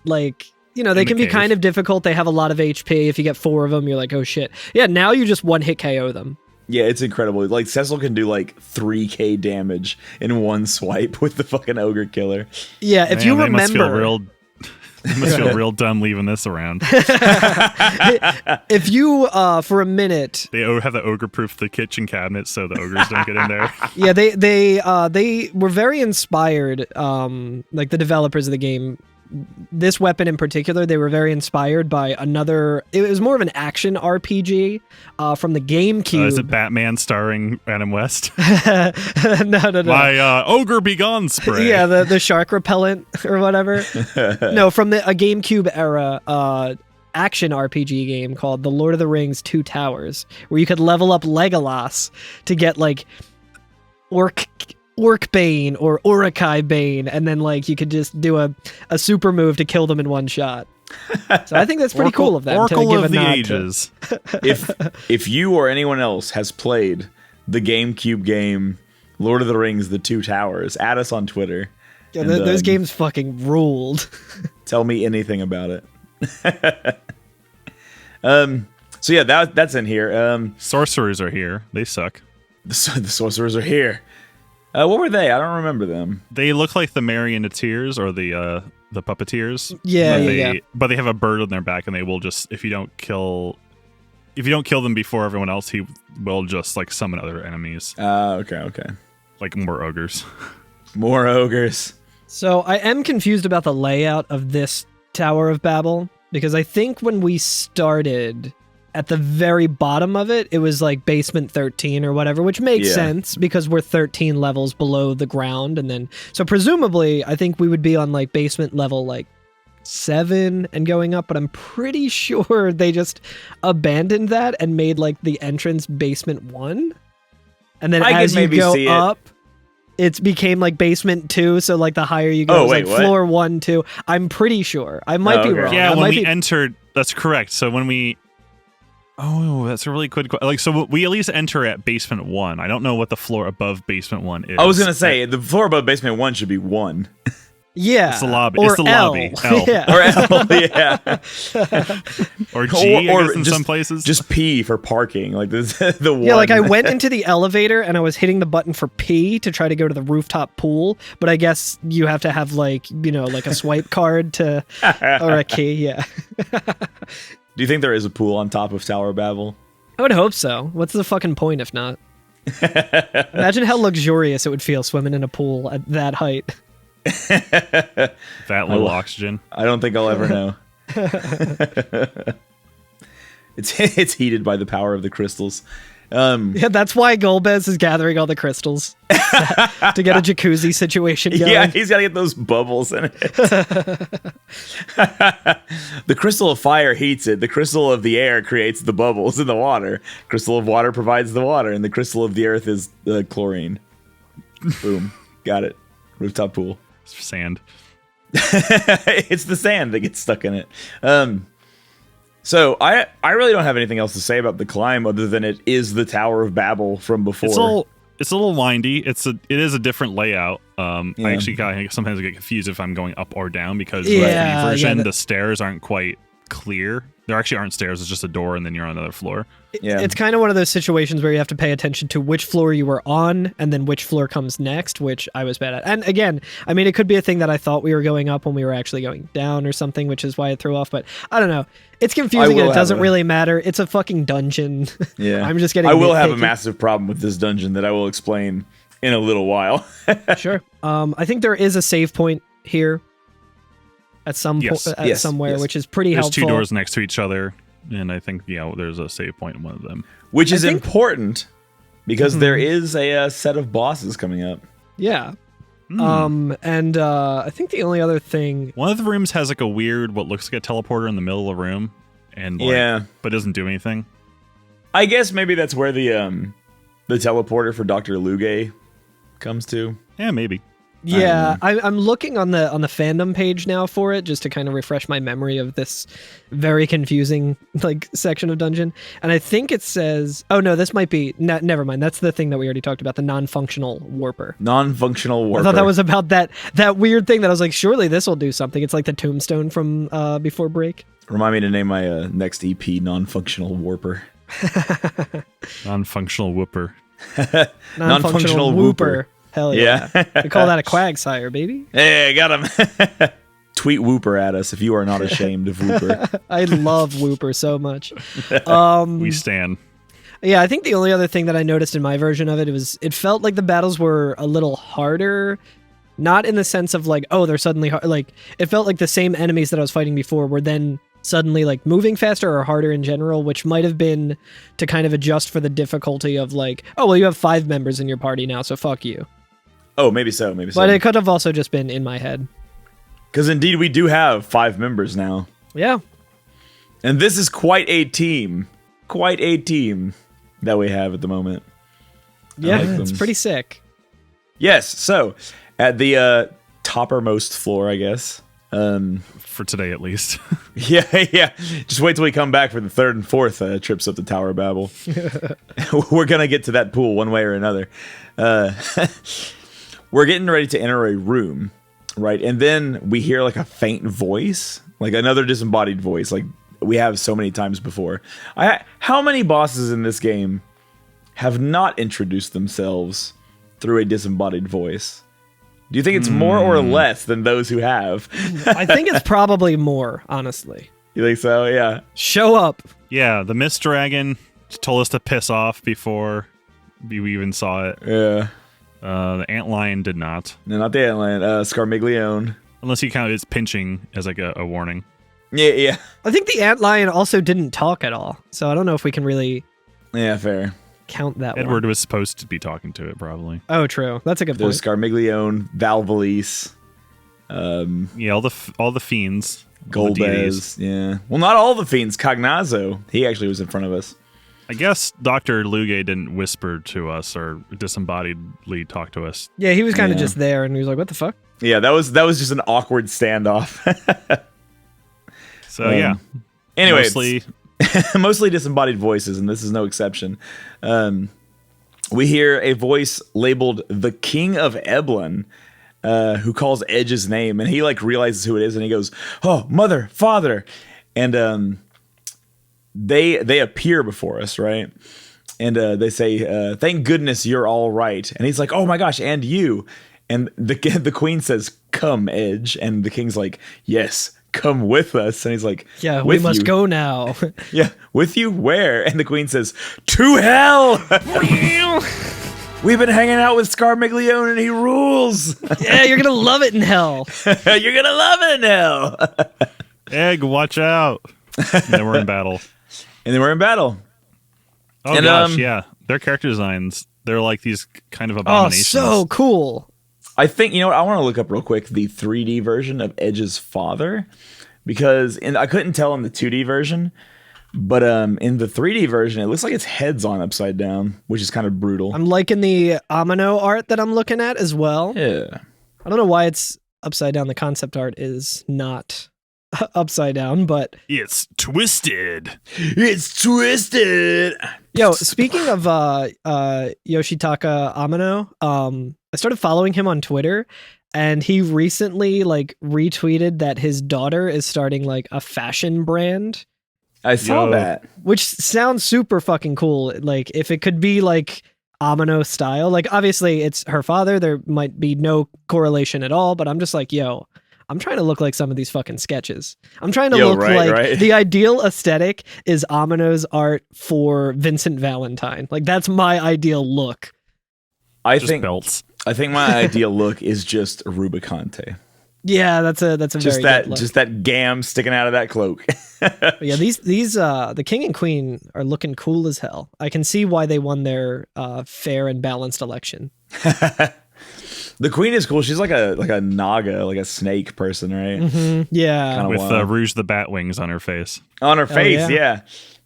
Like, you know, they can be kind of difficult. They have a lot of HP. If you get 4 of them, you're like, oh shit. Yeah, now you just one hit KO them. Yeah, it's incredible. Like, Cecil can do like 3k damage in one swipe with the fucking Ogre Killer. Yeah, if you remember... You must feel real dumb leaving this around. If you, for a minute... They have the ogre-proof the kitchen cabinet so the ogres don't get in there. Yeah, they were very inspired, like the developers of the game. This weapon in particular, they were very inspired by another... It was more of an action RPG from the GameCube. Is it Batman starring Adam West? No. My ogre be gone spray. Yeah, the shark repellent or whatever. No, from a GameCube era action RPG game called The Lord of the Rings 2 Towers, where you could level up Legolas to get like Orc Bane or Urukai Bane, and then like you could just do a super move to kill them in one shot. So I think that's pretty cool of them. Oracle to give of a the nod Ages. If you or anyone else has played the GameCube game Lord of the Rings: The Two Towers, add us on Twitter. Yeah, those games fucking ruled. Tell me anything about it. So yeah, that's in here. Sorcerers are here. They suck. The sorcerers are here. What were they? I don't remember them. They look like the Marioneteers or the puppeteers. Yeah, But they have a bird on their back, and they will just if you don't kill them before everyone else, he will just like summon other enemies. Okay. Like more ogres. More ogres. So I am confused about the layout of this Tower of Babel, because I think when we started at the very bottom of it, it was like basement 13 or whatever, which makes sense because we're 13 levels below the ground. And then, so presumably, I think we would be on like basement level like 7 and going up, but I'm pretty sure they just abandoned that and made like the entrance basement 1. And then as you go up, it became like basement 2. So like the higher you go, floor 1, 2. I'm pretty sure. I might be wrong. Yeah, when we entered, that's correct. So when we... Oh, that's a really good question. Like, so we at least enter at basement 1. I don't know what the floor above basement 1 is. I was gonna say the floor above basement 1 should be 1. Yeah, it's the lobby. Or it's the L. lobby. L. Yeah. Or L. Yeah. Or G. I guess in just, some places. Just P for parking. Like the 1. Yeah, like I went into the elevator and I was hitting the button for P to try to go to the rooftop pool, but I guess you have to have like like a swipe card to or a key. Yeah. Do you think there is a pool on top of Tower of Babel? I would hope so. What's the fucking point if not? Imagine how luxurious it would feel swimming in a pool at that height. That little oxygen. I don't think I'll ever know. It's heated by the power of the crystals. Yeah, that's why Golbez is gathering all the crystals to get a jacuzzi situation going. Yeah, he's got to get those bubbles in it. The crystal of fire heats it. The crystal of the air creates the bubbles in the water. Crystal of water provides the water, and the crystal of the earth is the chlorine. Boom. Got it. Rooftop pool. Sand. It's the sand that gets stuck in it. So I really don't have anything else to say about the climb other than it is the Tower of Babel from before. It's a little windy. It is a different layout. I actually sometimes get confused if I'm going up or down because the Wii version the stairs aren't quite clear. There actually aren't stairs. It's just a door, and then you're on another floor. Yeah. It's kind of one of those situations where you have to pay attention to which floor you were on and then which floor comes next, which I was bad at. And again, I mean, it could be a thing that I thought we were going up when we were actually going down or something, which is why it threw off. But I don't know. It's confusing and it doesn't really matter. It's a fucking dungeon. Yeah. I'm just getting I will have a nitpicky. massive problem with this dungeon that I will explain in a little while. Sure. I think there is a save point here at some somewhere, which is pretty There's helpful. two doors next to each other, and I think there's a save point in one of them. Which is important because there is a set of bosses coming up. Yeah. And I think the only other thing... One of the rooms has like a weird, what looks like a teleporter in the middle of the room, and but doesn't do anything. I guess maybe that's where the teleporter for Dr. Luge comes to. Yeah, maybe. Yeah, I'm looking on the fandom page now for it, just to kind of refresh my memory of this very confusing section of dungeon. And I think it says, oh no, this might be never mind. That's the thing that we already talked about, the non-functional warper. Non-functional warper. I thought that was about that weird thing that I was like, surely this will do something. It's like the tombstone from Before Break. Remind me to name my next EP non-functional warper. Non-functional whooper. Non-functional whooper. Hell yeah. We call that a quagsire, baby. Hey, got him. Tweet Whooper at us if you are not ashamed of Whooper. I love Whooper so much. We stan. Yeah, I think the only other thing that I noticed in my version of it felt like the battles were a little harder. Not in the sense of they're suddenly hard. It felt like the same enemies that I was fighting before were then suddenly maying faster or harder in general, which might have been to kind of adjust for the difficulty of oh, well, you have 5 members in your party now, so fuck you. Oh, maybe so. But it could have also just been in my head. Because indeed, we do have 5 members now. Yeah. And this is quite a team. Quite a team that we have at the moment. Yeah, it's pretty sick. Yes, so at the toppermost floor, I guess. For today, at least. Yeah. Just wait till we come back for the 3rd and 4th trips up the Tower of Babel. We're going to get to that pool one way or another. We're getting ready to enter a room, right? And then we hear a faint voice, another disembodied voice, like we have so many times before. How many bosses in this game have not introduced themselves through a disembodied voice? Do you think it's more or less than those who have? I think it's probably more, honestly. You think so? Yeah. Show up. Yeah, the Mist Dragon told us to piss off before we even saw it. Yeah. The Antlion did not. No, not the Antlion. Scarmiglione. Unless you count its pinching as a warning. Yeah. I think the Antlion also didn't talk at all, so I don't know if we can really Yeah, fair. count that Edward one. was supposed to be talking to it, probably. Oh, true. That's a good point. There's Scarmiglione, Valvalise, Yeah, all the fiends. all the Golbez. deities. Yeah. Well, not all the fiends. Cognazzo. He actually was in front of us. I guess Dr. Luge didn't whisper to us or disembodiedly talk to us. Yeah, he was kind of Yeah. just there, and he was like, what the fuck? Yeah, that was just an awkward standoff. So yeah. Anyway, Mostly, mostly disembodied voices, and this is no exception. We hear a voice labeled the King of Eblan, who calls Edge's name, and he realizes who it is, and he goes, "Oh, mother, father," and they appear before us, right? And they say, "Thank goodness you're all right." And he's like, "Oh my gosh, and you?" And the queen says, "Come, Edge," and the king's like, "Yes, come with us." And he's like, Yeah, we "With must you?" go now. Yeah, with you? Where? And the queen says, "To hell!" We've been hanging out with Scarmiglione and he rules. Yeah, you're gonna love it in hell. You're gonna love it in hell. Egg, watch out. And then we're in battle. And then we're in battle. Oh And, gosh, yeah. Their character designs, they're like these kind of Oh, abominations. so cool. I think, you know what, I want to look up real quick the 3D version of Edge's father, because I couldn't tell in the 2D version, but in the 3D version, it looks like its head's on upside down, which is kind of brutal. I'm liking the Amino art that I'm looking at as well. Yeah. I don't know why it's upside down. The concept art is not upside down, but It's twisted. It's twisted. yo, speaking of Yoshitaka Amino, I started following him on Twitter, and he recently like retweeted that his daughter is starting like a fashion brand. I saw that. Which sounds super fucking cool. Like if it could be like Amino style, like obviously it's her father, there might be no correlation at all, but I'm just like, yo, I'm trying to look like some of these fucking sketches. I'm trying to look like the ideal aesthetic is Amino's art for Vincent Valentine. Like that's my ideal look. I just think belts. I think my ideal look is just Rubicante. Yeah, that's a just very that good look. just that gam sticking out of that cloak. Yeah, these the king and queen are looking cool as hell. I can see why they won their fair and balanced election. The queen is cool. She's like a naga, like a snake person, right? Mm-hmm. Yeah, Kinda with wild. Rouge the Bat wings on her face. On her face, yeah. yeah.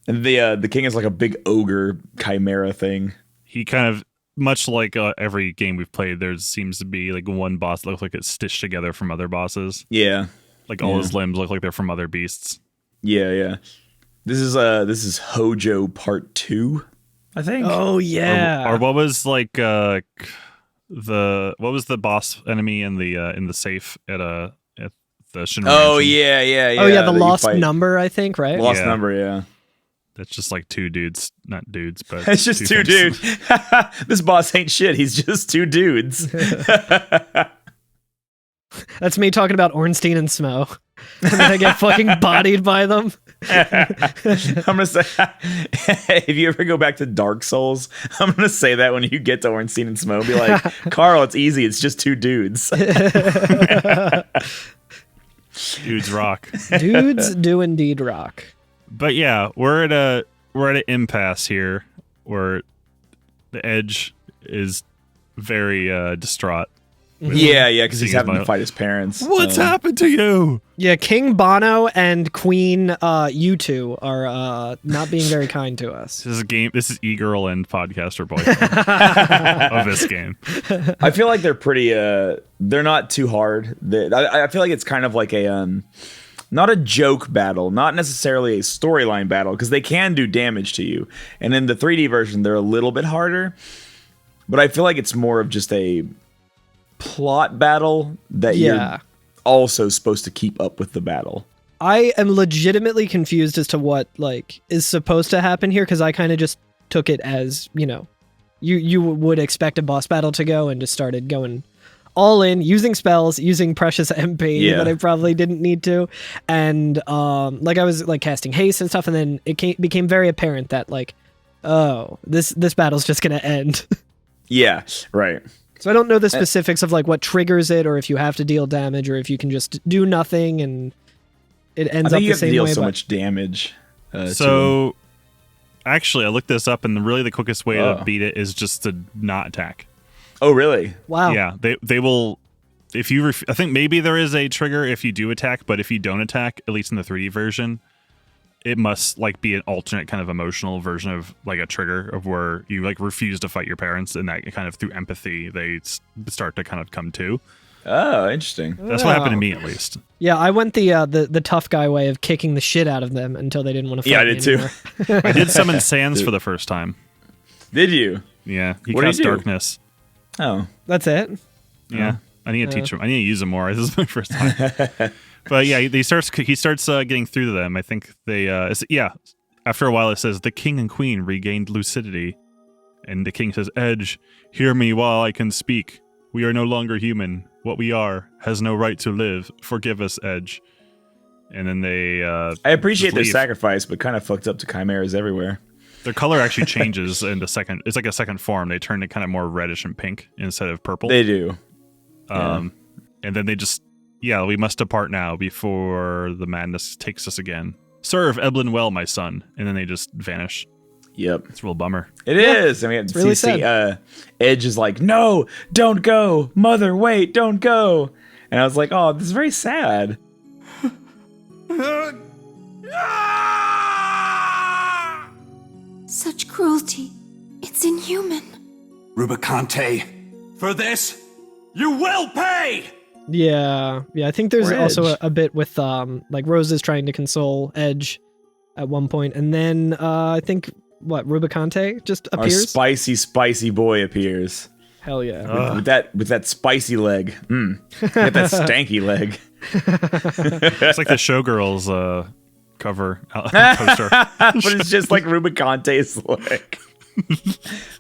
And the king is like a big ogre chimera thing. He kind of, much like every game we've played, there seems to be like one boss that looks like it's stitched together from other bosses. Yeah. Like all his limbs look like they're from other beasts. Yeah. This is Hojo Part 2, I think. Oh yeah. Or what was like what was the boss enemy in the safe at the Shinra Oh Mansion? yeah. Oh yeah, the that you lost fight. number, I think, right? Lost Yeah. number, yeah. That's just like two dudes, not dudes, but It's just two things. dudes. This boss ain't shit. He's just two dudes. That's me talking about Ornstein and Smo. And then I get fucking bodied by them. I'm gonna say, if you ever go back to Dark Souls, I'm gonna say that when you get to Ornstein and Smo, be like, Carl, it's easy. It's just two dudes. Dudes rock. Dudes do indeed rock. But yeah, we're at an impasse here where the Edge is very distraught. Yeah, because he's Seeing having his to fight his parents. What's happened to you? Yeah, King Bono and Queen U2 are not being very kind to us. This is a game. This is e-girl and podcaster boyfriend of this game. I feel like they're pretty. They're not too hard. I feel like it's kind of like a not a joke battle, not necessarily a storyline battle, because they can do damage to you. And in the 3D version, they're a little bit harder. But I feel like it's more of just a plot battle that you're also supposed to keep up with the battle. I am legitimately confused as to what like is supposed to happen here, because I kind of just took it as, you know, you would expect a boss battle to go, and just started going all in, using spells, using precious MP that I probably didn't need to, and like I was like casting haste and stuff, and then it became very apparent that like, oh, this battle's just gonna end. Yeah, right. So I don't know the specifics of like what triggers it, or if you have to deal damage, or if you can just do nothing and it ends up the same way. You have to deal so much damage. So actually, I looked this up, and really the quickest way to beat it is just to not attack. Oh, really? Wow. Yeah, they will. If you, I think maybe there is a trigger if you do attack, but if you don't attack, at least in the 3D version, it must like be an alternate kind of emotional version of like a trigger of where you like refuse to fight your parents, and that kind of through empathy they start to kind of come to. Oh, interesting. That's what happened to me, at least. Yeah, I went the tough guy way of kicking the shit out of them until they didn't want to fight. Yeah, I did too. I did summon Sans for the first time. Did you? Yeah, he What did cast you do? Darkness. Oh, that's it. Yeah, I need to teach him. I need to use him more. This is my first time. But yeah, he starts getting through to them. I think they after a while it says the king and queen regained lucidity, and the king says, "Edge, hear me while I can speak. We are no longer human. What we are has no right to live. Forgive us, Edge." And then they I appreciate just their leave. sacrifice, but kind of fucked up to chimeras everywhere. Their color actually changes in the second. It's like a second form. They turn to kind of more reddish and pink instead of purple. They do. And then they just, we must depart now before the madness takes us again. Serve Eblin well, my son. And then they just vanish. Yep. It's a real bummer. It is. I mean, it's really sad. Edge is like, no, don't go. Mother, wait, don't go. And I was like, oh, this is very sad. Such cruelty. It's inhuman. Rubicante, for this, you will pay! Yeah. I think there's Or also Edge. a bit with like Rose is trying to console Edge at one point, and then I think Rubicante just Our appears. spicy boy appears. Hell yeah. With that spicy leg. Get that stanky leg. It's like the Showgirls cover poster. But it's just like Rubiconte's leg.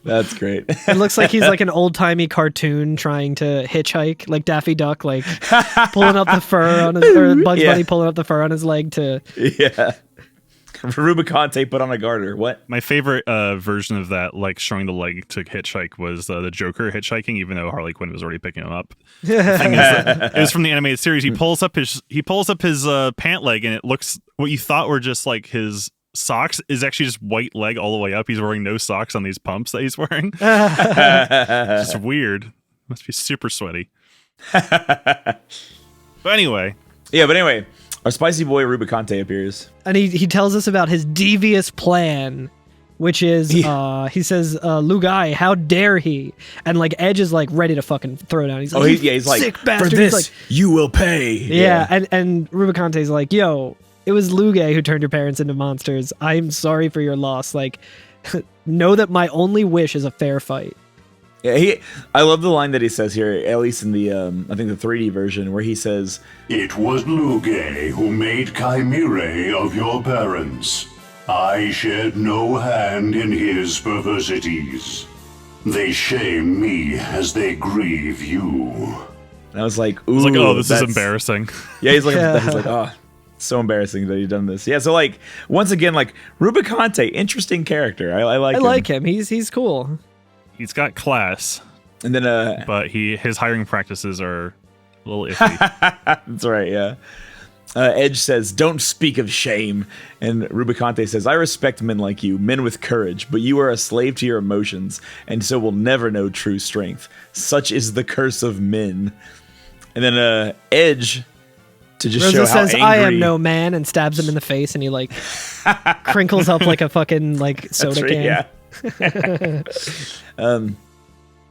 That's great. It looks like he's like an old-timey cartoon trying to hitchhike, like Daffy Duck, like pulling up the fur on his, or Bugs Bunny pulling up the fur on his leg to... Yeah. Rubiconte put on a garter. What? My favorite version of that, like showing the leg to hitchhike, was the Joker hitchhiking, even though Harley Quinn was already picking him up. The thing is that it was from the animated series. He pulls up his pant leg, and it looks what you thought were just like his socks is actually just white leg all the way up. He's wearing no socks on these pumps that he's wearing. It's just weird. Must be super sweaty. But anyway. Our spicy boy Rubiconte appears. And he tells us about his devious plan, which is, he says, Lugai, how dare he? And like Edge is like ready to fucking throw down. He's like, he's like, sick bastard. For this, he's like, you will pay. Yeah, and Rubiconte's like, yo, it was Lugai who turned your parents into monsters. I'm sorry for your loss. Like, know that my only wish is a fair fight. Yeah, I love the line that he says here, at least in the, I think the 3D version, where he says, It was Lugai who made chimerae of your parents. I shared no hand in his perversities. They shame me as they grieve you. And I was like, ooh. I was like, oh, this is embarrassing. Yeah, he's like, oh, so embarrassing that he's done this. Yeah, so like, once again, like, Rubiconte, interesting character. I like him. He's cool. He's got class. And then, but his hiring practices are a little iffy. That's right, yeah. Edge says, don't speak of shame. And Rubiconte says, I respect men like you, men with courage, but you are a slave to your emotions, and so will never know true strength. Such is the curse of men. And then Edge, to just Rosa show how says, angry... I am no man, and stabs him in the face, and he like crinkles up like a fucking like soda can. Yeah.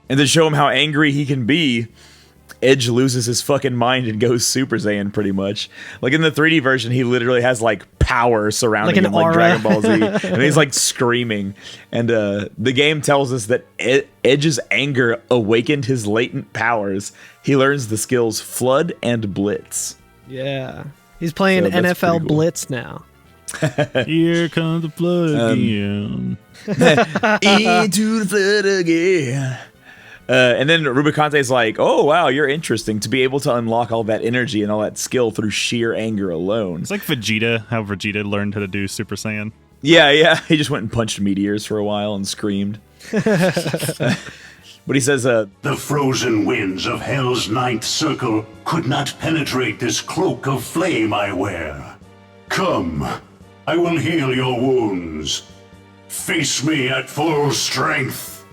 And to show him how angry he can be, Edge loses his fucking mind and goes Super Saiyan pretty much. Like in the 3D version, he literally has like power surrounding him like Dragon Ball Z. And he's like screaming. And the game tells us that Edge's anger awakened his latent powers. He learns the skills Flood and Blitz. Yeah. He's playing NFL cool. Blitz now. Here comes the flood again. Into the flood again. And then Rubiconte's like, oh, wow, you're interesting to be able to unlock all that energy and all that skill through sheer anger alone. It's like Vegeta, how Vegeta learned how to do Super Saiyan. Yeah. He just went and punched meteors for a while and screamed. But he says, the frozen winds of Hell's ninth circle could not penetrate this cloak of flame I wear. Come, I will heal your wounds. Face me at full strength.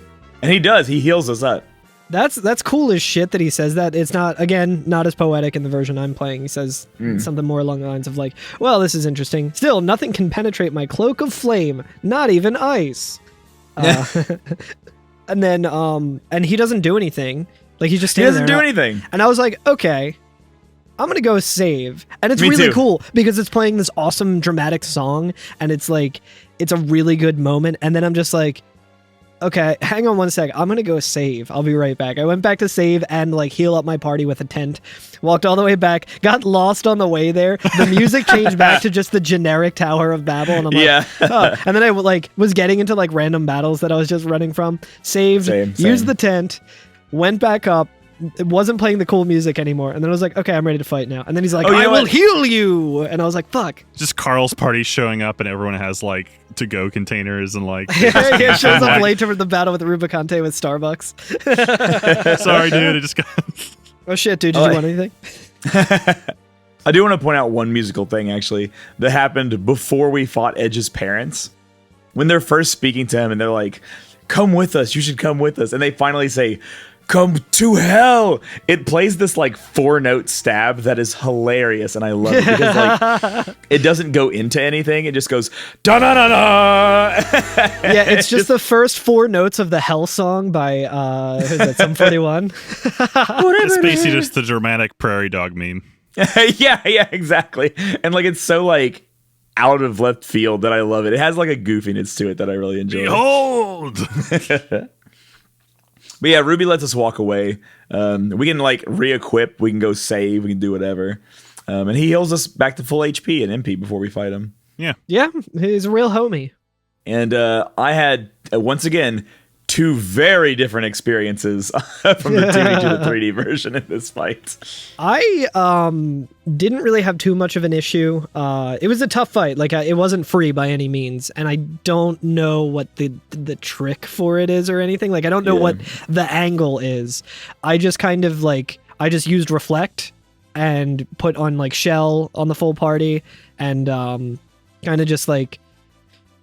And he does. He heals us up. That's cool as shit that he says that. It's not as poetic in the version I'm playing. He says something more along the lines of like, well, this is interesting. Still, nothing can penetrate my cloak of flame, not even ice. And then, and he doesn't do anything. Like, he just stands there. He doesn't do anything. And I was like, okay, I'm going to go save. And it's really cool because it's playing this awesome dramatic song. And it's like, it's a really good moment. And then I'm just like, okay, hang on one sec. I'm going to go save. I'll be right back. I went back to save and like heal up my party with a tent. Walked all the way back. Got lost on the way there. The music changed back to just the generic Tower of Babel. And I'm like, oh. And then I like was getting into like random battles that I was just running from. Saved, used the tent, went back up. It wasn't playing the cool music anymore. And then I was like, okay, I'm ready to fight now. And then he's like, I will heal you. And I was like, fuck. Just Carl's party showing up and everyone has like to-go containers and like... It shows up late to the battle with Rubiconte with Starbucks. Sorry, dude. I just got... Oh shit, dude. Did you want anything? I do want to point out one musical thing, actually, that happened before we fought Edge's parents. When they're first speaking to him and they're like, come with us. You should come with us. And they finally say... come to hell. It plays this like 4-note stab that is hilarious, and I love it because like it doesn't go into anything. It just goes da da da da. Yeah, it's just the first 4 notes of the Hell song by who's that? Sum 41. It's basically just the dramatic prairie dog meme. yeah, exactly. And like it's so like out of left field that I love it. It has like a goofiness to it that I really enjoy. Behold. But yeah, Ruby lets us walk away. We can like re-equip. We can go save. We can do whatever. And he heals us back to full HP and MP before we fight him. Yeah. Yeah, he's a real homie. And I had, once again, 2 very different experiences from the 2D to the 3D version in this fight. I didn't really have too much of an issue. It was a tough fight. Like it wasn't free by any means, and I don't know what the trick for it is or anything. Like I don't know what the angle is. I just kind of like I just used reflect and put on like shell on the full party and kind of just like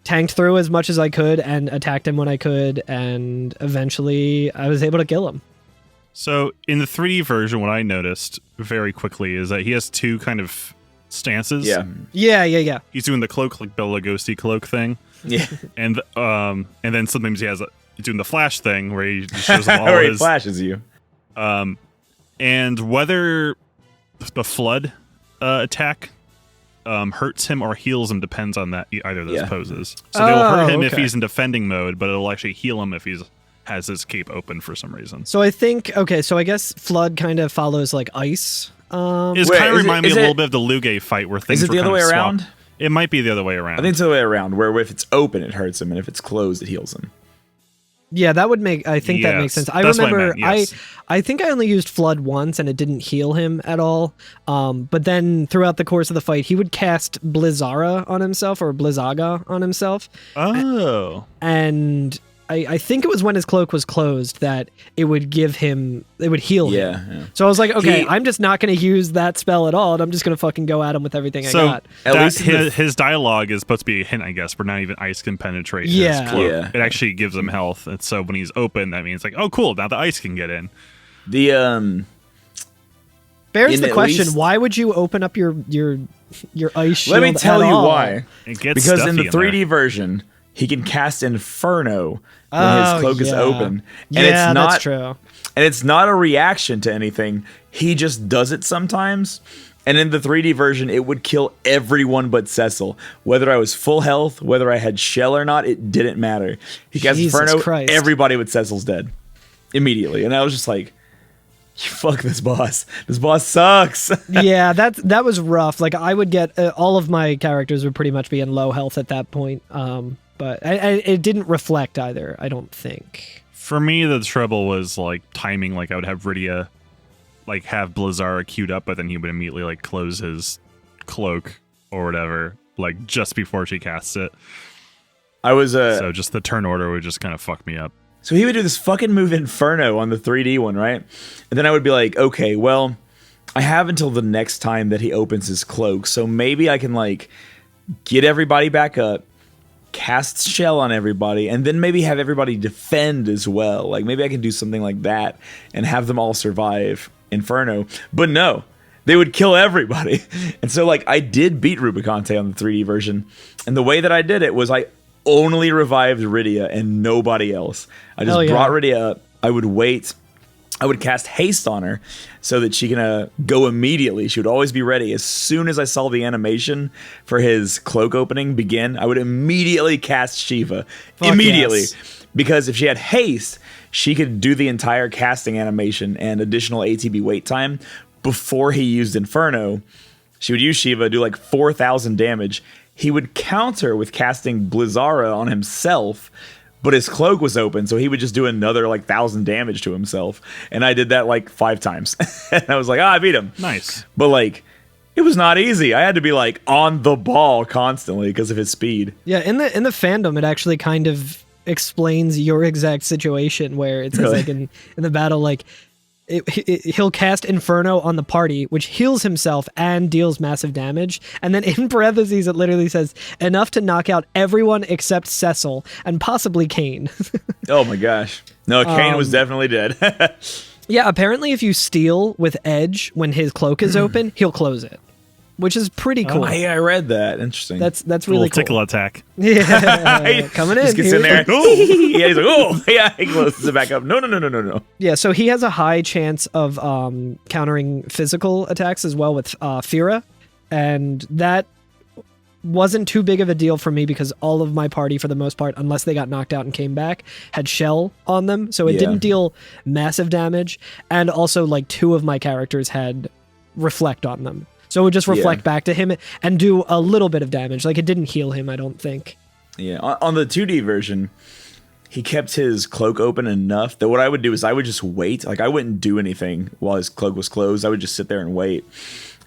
tanked through as much as I could and attacked him when I could, and eventually I was able to kill him. So in the 3D version, what I noticed very quickly is that he has 2 kind of stances. Yeah. He's doing the cloak, like Bela Lugosi cloak thing. Yeah. And then sometimes he's doing the flash thing where he just shows them all where he his flashes you. And whether the flood attack hurts him or heals him depends on that either of those poses. So they'll hurt him if he's in defending mode, but it'll actually heal him if he's has his cape open for some reason. So I think so I guess flood kind of follows like ice. It's kind of remind me a little bit of the Luge fight where things is it were the other way swapped. around? It might be the other way around. I think it's the other way around, where if it's open it hurts him and if it's closed it heals him. Yeah, that would make. I think that makes sense. I remember. I think I only used flood once, and it didn't heal him at all. But then throughout the course of the fight, he would cast Blizzara on himself or Blizzaga on himself. Oh, and I think it was when his cloak was closed that it would give him. It would heal him. Yeah. So I was like, okay, I'm just not going to use that spell at all, and I'm just going to fucking go at him with everything I got. At least his dialogue is supposed to be a hint, I guess, where not even ice can penetrate his cloak. Yeah. It actually gives him health, and so when he's open, that means like, oh, cool, now the ice can get in. The bears the question: why would you open up your ice shield? Let me tell you why. Because in the 3D version, he can cast Inferno when his cloak is open, and it's not that's true. And it's not a reaction to anything. He just does it sometimes. And in the 3D version, it would kill everyone but Cecil. Whether I was full health, whether I had shell or not, it didn't matter. He cast Inferno, everybody with Cecil's dead immediately. And I was just like, fuck this boss. This boss sucks. Yeah, that was rough. Like I would get all of my characters would pretty much be in low health at that point. But it didn't reflect either, I don't think. For me, the trouble was like timing. Like I would have Rydia like have Blizzara queued up, but then he would immediately like close his cloak or whatever, like just before she casts it. So just the turn order would just kind of fuck me up. So he would do this fucking move Inferno on the 3D one, right? And then I would be like, okay, well, I have until the next time that he opens his cloak, so maybe I can like get everybody back up, cast shell on everybody, and then maybe have everybody defend as well. Like maybe I can do something like that and have them all survive Inferno. But no, they would kill everybody. And so like I did beat Rubicante on the 3D version, and the way that I did it was I only revived Rydia and nobody else. I just brought Rydia up. I would wait. I would cast haste on her so that she can go immediately. She would always be ready. As soon as I saw the animation for his cloak opening begin, I would immediately cast Shiva. Immediately. Yes. Because if she had haste, she could do the entire casting animation and additional ATB wait time before he used Inferno. She would use Shiva, do like 4,000 damage. He would counter with casting Blizzara on himself, but his cloak was open, so he would just do another like 1,000 damage to himself. And I did that like 5 times. And I was like, I beat him. Nice. But like, it was not easy. I had to be like on the ball constantly because of his speed. Yeah, in the fandom, it actually kind of explains your exact situation where it says like in the battle, like he'll cast Inferno on the party, which heals himself and deals massive damage. And then in parentheses, it literally says, enough to knock out everyone except Cecil and possibly Kane. Oh my gosh. No, Kane was definitely dead. Yeah, apparently if you steal with Edge when his cloak is open, he'll close it, which is pretty cool. Oh, yeah, I read that. Interesting. That's really cool. Tickle attack. Yeah, coming in. Just gets in there. Yeah, he's like, oh, yeah, he closes it back up. No. Yeah, so he has a high chance of countering physical attacks as well with Fira, and that wasn't too big of a deal for me because all of my party, for the most part, unless they got knocked out and came back, had shell on them. So it didn't deal massive damage. And also, like, 2 of my characters had reflect on them. So it would just reflect back to him and do a little bit of damage. Like, it didn't heal him, I don't think. Yeah, on the 2D version, he kept his cloak open enough that what I would do is I would just wait. Like, I wouldn't do anything while his cloak was closed. I would just sit there and wait.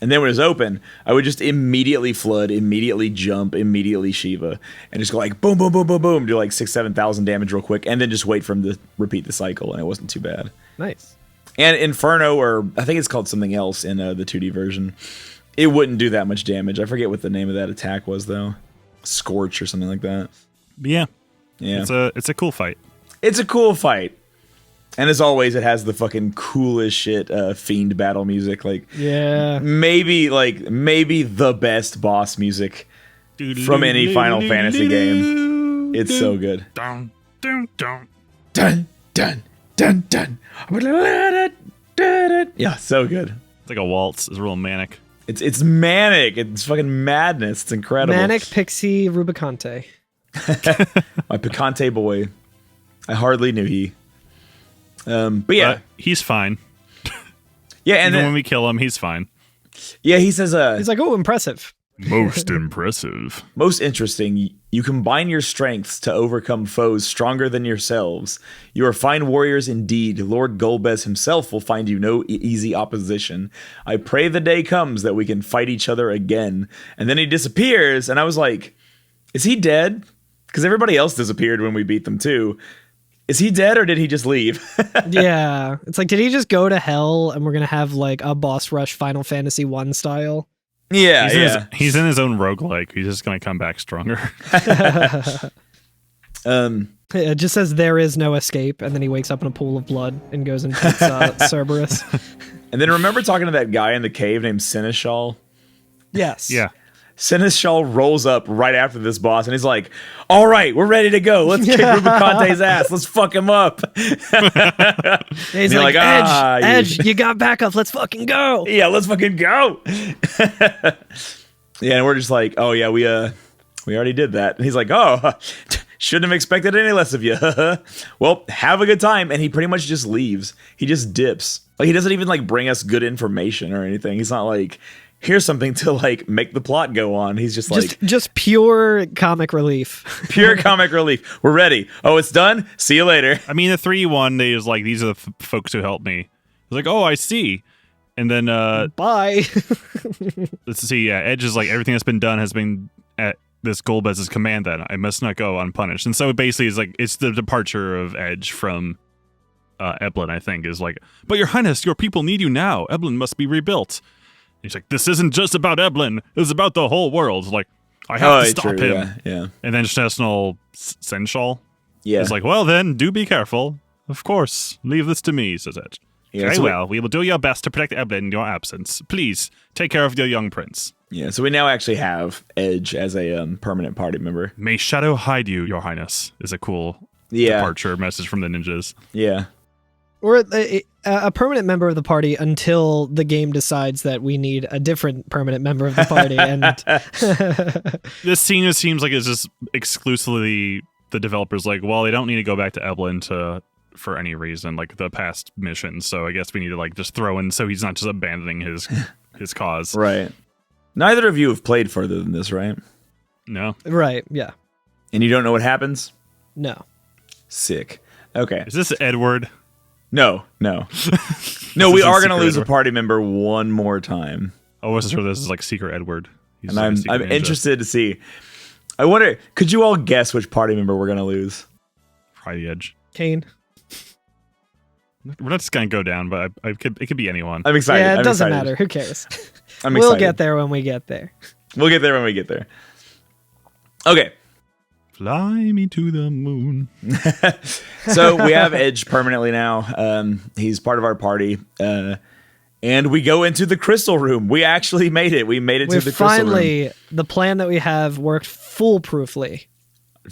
And then when it was open, I would just immediately flood, immediately jump, immediately Shiva, and just go like boom, boom, boom, boom, boom, do like 6,000-7,000 damage real quick, and then just wait for him to repeat the cycle, and it wasn't too bad. Nice. And Inferno, or I think it's called something else in the 2D version, it wouldn't do that much damage. I forget what the name of that attack was, though. Scorch or something like that. Yeah. Yeah. It's a cool fight. It's a cool fight. And as always, it has the fucking coolest shit fiend battle music. Like, maybe the best boss music from any Final Fantasy game. It's so good. Dun, dun, dun. Dun, dun, dun, dun. Yeah, so good. It's like a waltz. It's real manic. It's manic. It's fucking madness. It's incredible. Manic Pixie Rubicante. My Picante boy. I hardly knew he. But yeah, he's fine. Yeah, and even when we kill him, he's fine. Yeah, he says. He's like, oh, impressive. Most impressive. Most interesting. You combine your strengths to overcome foes stronger than yourselves. You are fine warriors indeed. Lord Golbez himself will find you no easy opposition. I pray the day comes that we can fight each other again. And then he disappears, and I was like, is he dead? Because everybody else disappeared when we beat them too. Is he dead or did he just leave? Yeah. It's like, did he just go to hell and we're going to have like a boss rush Final Fantasy 1 style? Yeah, he's in his own roguelike. He's just going to come back stronger. It just says there is no escape, and then he wakes up in a pool of blood and goes and beats Cerberus. And then remember talking to that guy in the cave named Seneschal? Yes. Yeah. Seneschal rolls up right after this boss, and he's like, all right, we're ready to go. Let's kick Rubicante's ass. Let's fuck him up. He's like, Edge, you got backup. Let's fucking go. Yeah, let's fucking go. Yeah, and we're just like, oh, yeah, we already did that. And he's like, oh, shouldn't have expected any less of you. Well, have a good time. And he pretty much just leaves. He just dips. Like, he doesn't even, like, bring us good information or anything. He's not like, here's something to like make the plot go on. He's just pure comic relief. Pure comic relief. We're ready. Oh, it's done. See you later. I mean, the 3-1, they was like, these are the folks who helped me. I was like, oh, I see. And then bye. Let's see. Yeah, Edge is like, everything that's been done has been at this Golbez's command. Then I must not go unpunished. And so basically, it's like it's the departure of Edge from Eblin. I think is like, but Your Highness, your people need you now. Eblin must be rebuilt. He's like, this isn't just about Eblin. It's about the whole world. Like, I have to stop him. Yeah. And then Sentinel Senshal is like, well, then, do be careful. Of course. Leave this to me, says Edge. Yeah, Very well. We will do your best to protect Eblin in your absence. Please, take care of your young prince. Yeah, so we now actually have Edge as a permanent party member. May shadow hide you, Your Highness, is a cool departure message from the ninjas. Yeah. Or a permanent member of the party until the game decides that we need a different permanent member of the party. And this scene just seems like it's just exclusively the developers like, well, they don't need to go back to Eblin for any reason, like the past missions. So I guess we need to like just throw in so he's not just abandoning his cause. Right. Neither of you have played further than this, right? No. Right. Yeah. And you don't know what happens? No. Sick. Okay. Is this Edward? No. No, we are going to lose a party member one more time. I wasn't sure this is like Secret Edward. And I'm interested to see. I wonder, could you all guess which party member we're going to lose? Probably Edge. Kane. We're not just going to go down, but it could be anyone. I'm excited. Yeah, it doesn't matter. Who cares? I'm excited. We'll get there when we get there. We'll get there when we get there. Okay. Fly me to the moon. So we have Edge permanently now. He's part of our party. And we go into the crystal room. We actually made it. We made it to the crystal room. Finally, the plan that we have worked foolproofly.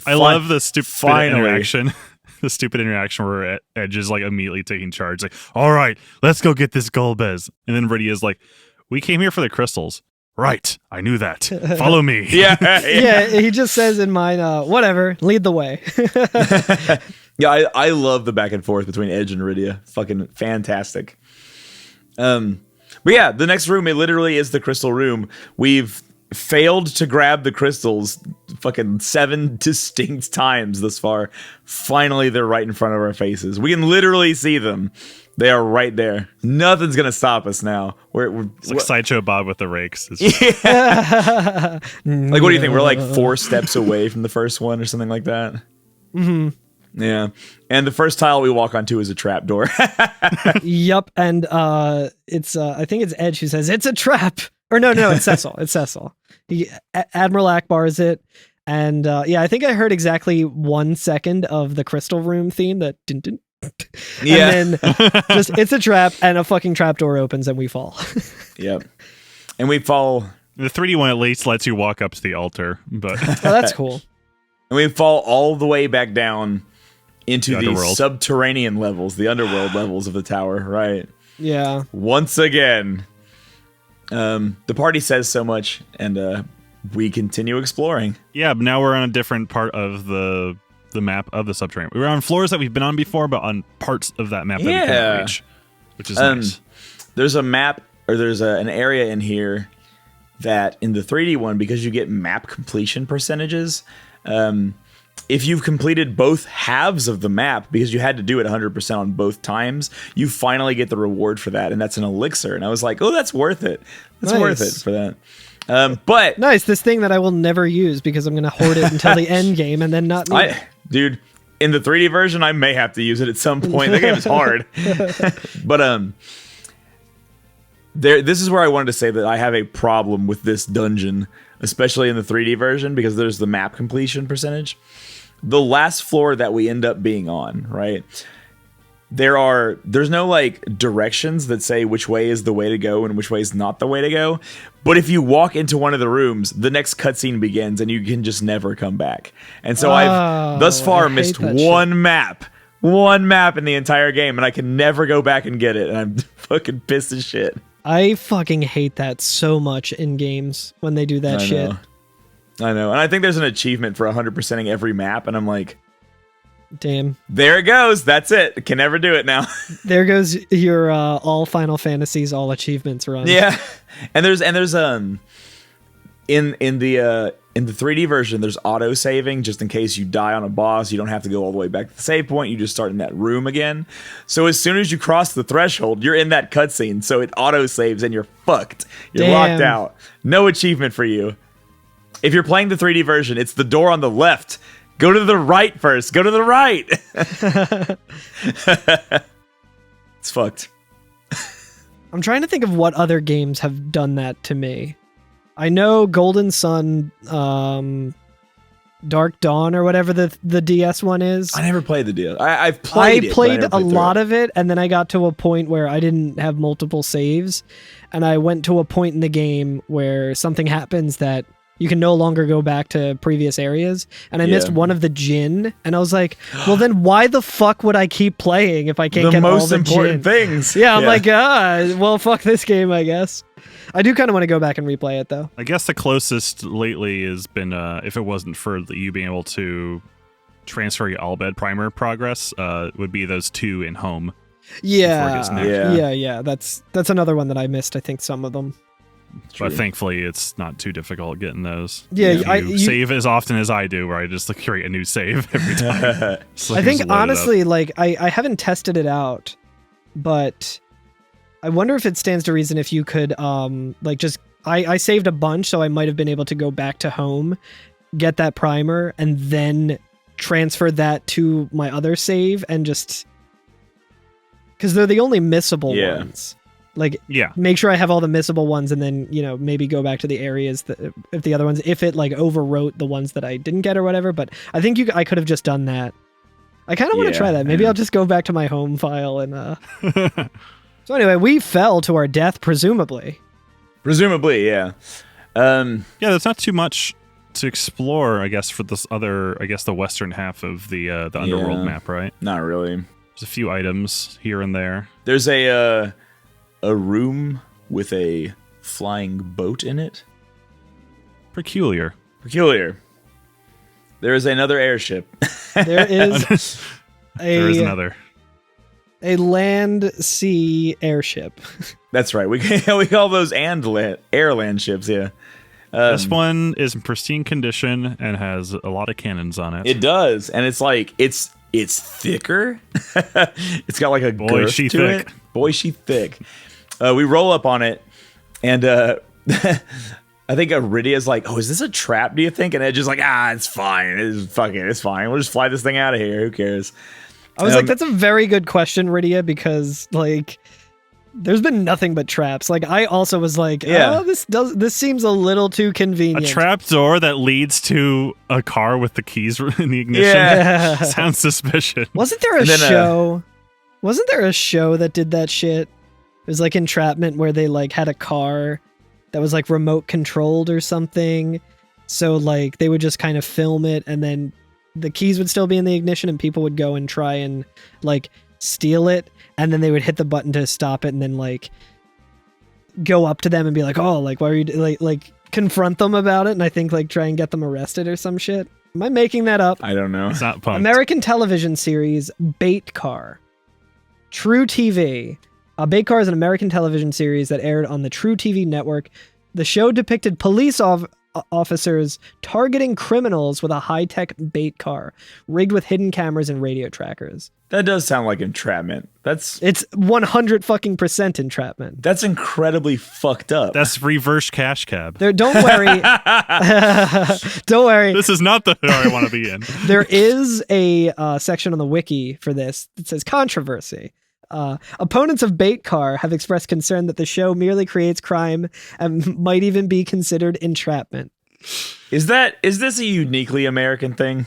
I love the stupid interaction. The stupid interaction where Edge is like immediately taking charge. Like, all right, let's go get this Golbez. And then Rydia's like, we came here for the crystals. Right, I knew that. Follow me. Yeah, he just says in mine, whatever, lead the way. Yeah, I love the back and forth between Edge and Iridia. Fucking fantastic. But yeah, the next room, it literally is the crystal room. We've failed to grab the crystals fucking 7 distinct times thus far. Finally, they're right in front of our faces. We can literally see them. They are right there. Nothing's gonna stop us now. It's like Sideshow Bob with the rakes. Yeah. Like, what do you think? We're like 4 steps away from the first one or something like that. Mm-hmm. Yeah. And the first tile we walk onto is a trap door. Yup, and it's I think it's Edge who says it's a trap. Or no, it's Cecil. It's Cecil. Admiral Akbar's it. And yeah, I think I heard exactly 1 second of the crystal room theme that didn't. Yeah. And then just it's a trap, and a fucking trap door opens and we fall. Yep. And we fall. The 3D one at least lets you walk up to the altar, but Oh, that's cool. And we fall all the way back down into the underworld. subterranean levels, the underworld levels of the tower, right? Yeah. Once again, the party says so much, and we continue exploring. yeah, but now we're on a different part of the map of the subterranean. We were on floors that we've been on before, but on parts of that map that we Yeah. can't reach, which is nice. There's a map, or there's an area in here that in the 3D one, because you get map completion percentages, if you've completed both halves of the map, because you had to do it 100% on both times, you finally get the reward for that, and that's an elixir. And I was like, oh, that's worth it. That's worth it for that. But Nice, this thing that I will never use because I'm going to hoard it until the end game and then not need it. Dude, in the 3D version, I may have to use it at some point. The game is hard. But this is where I wanted to say that I have a problem with this dungeon, especially in the 3D version, because there's the map completion percentage. The last floor that we end up being on, right? There's no like directions that say which way is the way to go and which way is not the way to go. But if you walk into one of the rooms, the next cutscene begins and you can just never come back. And so I've thus far missed one map in the entire game, and I can never go back and get it. And I'm fucking pissed as shit. I fucking hate that so much in games when they do that shit. I know. And I think there's an achievement for 100%ing every map, and I'm like, damn. There it goes. That's it. Can never do it now. There goes your all Final Fantasies, all achievements run. Yeah. And there's in the 3D version, there's auto saving just in case you die on a boss. You don't have to go all the way back to the save point. You just start in that room again. So as soon as you cross the threshold, you're in that cutscene. So it auto saves and you're fucked. You're locked out. No achievement for you. If you're playing the 3D version, it's the door on the left. Go to the right first. Go to the right. It's fucked. I'm trying to think of what other games have done that to me. I know Golden Sun, Dark Dawn, or whatever the DS one is. I never played the DS. I've played it. I played a lot of it, and then I got to a point where I didn't have multiple saves, and I went to a point in the game where something happens that you can no longer go back to previous areas, and I missed one of the Jinn, and I was like, well, then why the fuck would I keep playing if I can't get all the most important things? Yeah, I'm like, well, fuck this game, I guess. I do kind of want to go back and replay it, though. I guess the closest lately has been, if it wasn't for you being able to transfer your Albed primer progress, would be those 2 in home. Yeah. That's another one that I missed. I think some of them. But thankfully, it's not too difficult getting those. Yeah, you save as often as I do, where I just create a new save every time. I think honestly, like I haven't tested it out, but I wonder if it stands to reason if you could I saved a bunch, so I might have been able to go back to home, get that primer, and then transfer that to my other save, and just because they're the only missable ones. Make sure I have all the missable ones, and then maybe go back to the areas that if the other ones, if it like overwrote the ones that I didn't get or whatever. But I think I could have just done that. I kind of want to try that. Maybe I'll just go back to my home file and. So anyway, we fell to our death, presumably. Presumably, yeah. There's not too much to explore, I guess, for this other, the western half of the underworld map, right? Not really. There's a few items here and there. There's a room with a flying boat in it. Peculiar. There is another airship. There is There is another. a land sea airship. That's right. We call those air-land ships. Yeah. This one is in pristine condition and has a lot of cannons on it. It does, and it's like it's thicker. It's got like a girth to thick. it. Boy, she thick. We roll up on it, and I think Iridia's like, "Oh, is this a trap? Do you think?" And Edge is like, "It's fine. It's fine. We'll just fly this thing out of here. Who cares?" I was like, that's a very good question, Rydia, because like there's been nothing but traps. Like I also was like, this seems a little too convenient. A trap door that leads to a car with the keys in the ignition. Yeah. Sounds suspicious. Wasn't there a show? Wasn't there a show that did that shit? It was like Entrapment where they like had a car that was like remote controlled or something. So like they would just kind of film it and then the keys would still be in the ignition and people would go and try and like steal it. And then they would hit the button to stop it and then like go up to them and be like, oh, like, why are you like confront them about it? And I think like try and get them arrested or some shit. Am I making that up? I don't know. It's not pumped. American television series Bait Car. True TV. Bait Car is an American television series that aired on the True TV network. The show depicted police officers targeting criminals with a high-tech bait car, rigged with hidden cameras and radio trackers. That does sound like entrapment. It's 100% entrapment. That's incredibly fucked up. That's reverse cash cab. Don't worry. Don't worry. This is not the hood I want to be in. There is a section on the wiki for this that says controversy. Opponents of Bait Car have expressed concern that the show merely creates crime and might even be considered entrapment. Is this a uniquely American thing?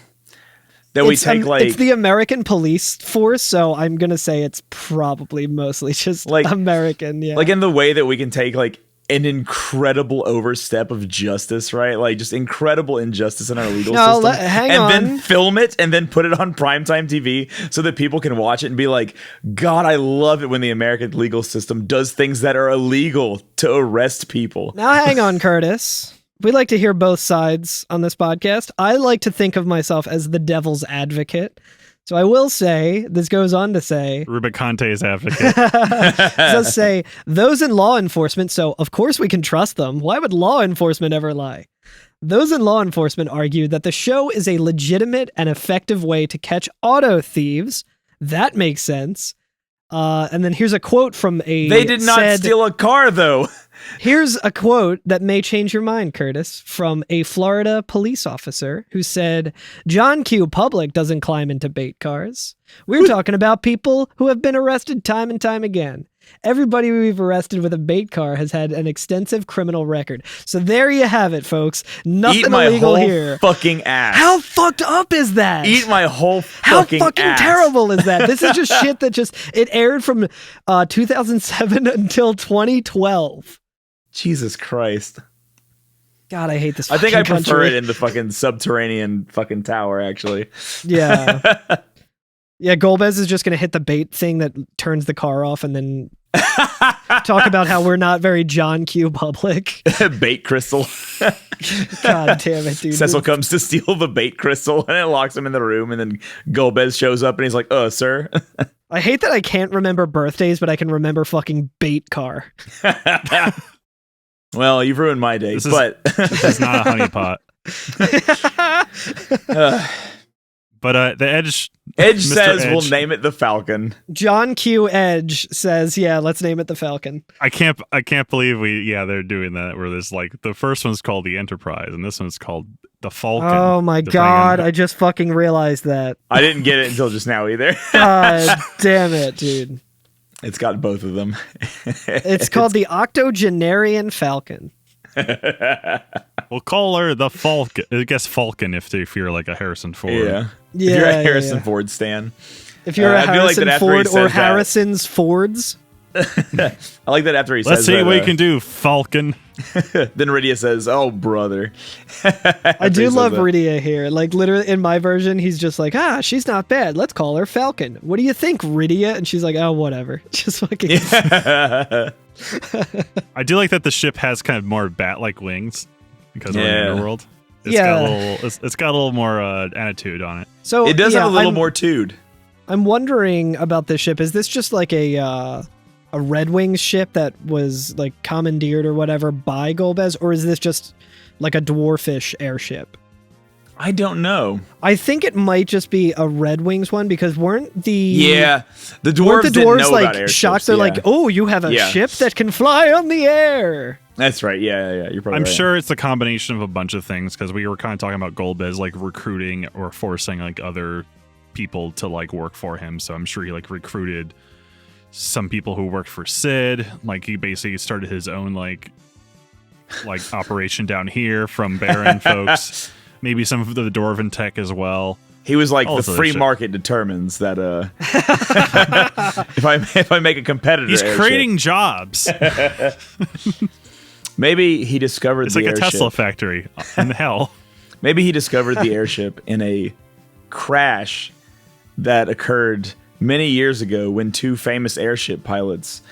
That we take it's the American police force, so I'm gonna say it's probably mostly just like American, yeah. Like in the way that we can take like an incredible overstep of justice, right? Like just incredible injustice in our legal system. Then film it and then put it on primetime TV so that people can watch it and be like, God, I love it when the American legal system does things that are illegal to arrest people. Now hang on, Curtis. We like to hear both sides on this podcast. I like to think of myself as the devil's advocate. So I will say, this goes on to say... Rubiconte's advocate. It does say, those in law enforcement, so of course we can trust them. Why would law enforcement ever lie? Those in law enforcement argue that the show is a legitimate and effective way to catch auto thieves. That makes sense. And then here's a quote from a... They did not steal a car, though. Here's a quote that may change your mind, Curtis, from a Florida police officer who said, John Q. Public doesn't climb into bait cars. We're talking about people who have been arrested time and time again. Everybody we've arrested with a bait car has had an extensive criminal record. So there you have it, folks. Nothing illegal here. Fucking ass. How fucked up is that? Eat my whole fucking ass. How fucking terrible is that? This is just shit that it aired from 2007 until 2012. Jesus Christ. God, I hate this I fucking think I prefer country. it in the fucking subterranean fucking tower, actually. Yeah. Yeah, Golbez is just going to hit the bait thing that turns the car off and then talk about how we're not very John Q. Public. Bait crystal. God damn it, dude. Cecil comes to steal the bait crystal and it locks him in the room, and then Golbez shows up and he's like, sir. I hate that I can't remember birthdays, but I can remember fucking bait car. Well, you've ruined my day, this is not a honeypot. But the Edge says Edge, we'll name it the Falcon. John Q. Edge says, yeah, let's name it the Falcon. I can't believe they're doing that, where there's like the first one's called the Enterprise and this one's called the Falcon. Oh my God, I just fucking realized that. I didn't get it until just now either. God damn it, dude. It's got both of them. It's called the Octogenarian Falcon. We'll call her the Falcon. I guess Falcon if you're like a Harrison Ford. Yeah. If you're a Harrison Ford stan. If you're a Harrison like Ford or Harrison's Fords. I like that after he Let's says see that, what you can do, Falcon. Then Rydia says, "Oh, brother." I do love Rydia here. Like, literally, in my version, he's just like, she's not bad. Let's call her Falcon. What do you think, Rydia? And she's like, oh, whatever. Just fucking... Yeah. I do like that the ship has kind of more bat-like wings because we're in the underworld. It's got a little more attitude on it. So it does have a little more tude. I'm wondering about this ship. Is this just like a Red Wings ship that was like commandeered or whatever by Golbez, or is this just like a dwarfish airship? I don't know. I think it might just be a Red Wings one because weren't the dwarves didn't know about like airships. shocked? They're like, oh, you have a ship that can fly on the air. That's right. Yeah. You're probably I'm right. sure it's a combination of a bunch of things because we were kind of talking about Golbez like recruiting or forcing like other people to like work for him. So I'm sure he like recruited some people who worked for Sid. Like he basically started his own like operation down here from Baron folks. Maybe some of the Dwarven tech as well. He was like, the free market determines that if I make a competitor, he's creating jobs. Maybe he discovered it's the like airship. a Tesla factory in hell. Maybe he discovered the airship in a crash that occurred many years ago when two famous airship pilots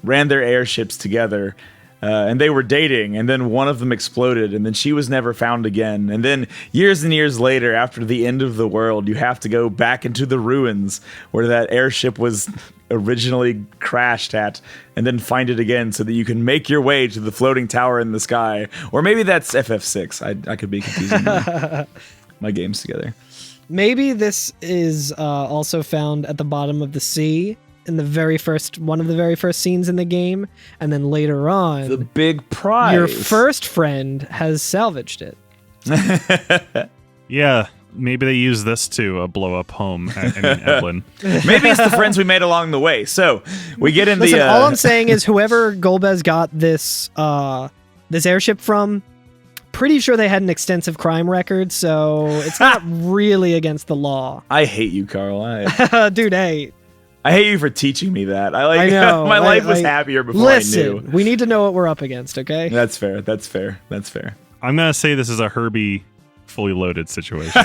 ran their airships together. And they were dating, and then one of them exploded, and then she was never found again. And then years and years later, after the end of the world, you have to go back into the ruins where that airship was originally crashed at, and then find it again so that you can make your way to the floating tower in the sky. Or maybe that's FF6. I could be confusing my games together. Maybe this is also found at the bottom of the sea. In one of the very first scenes in the game, and then later on, the big prize. Your first friend has salvaged it. Yeah, maybe they use this to blow up home. Evelyn. Maybe it's the friends we made along the way. So we get in Listen, all I'm saying is whoever Golbez got this this airship from, pretty sure they had an extensive crime record, so it's not really against the law. I hate you, Carl. Dude, hey. I hate you for teaching me that. I know. My life was happier before I knew. We need to know what we're up against, okay? That's fair. I'm going to say this is a Herbie fully loaded situation.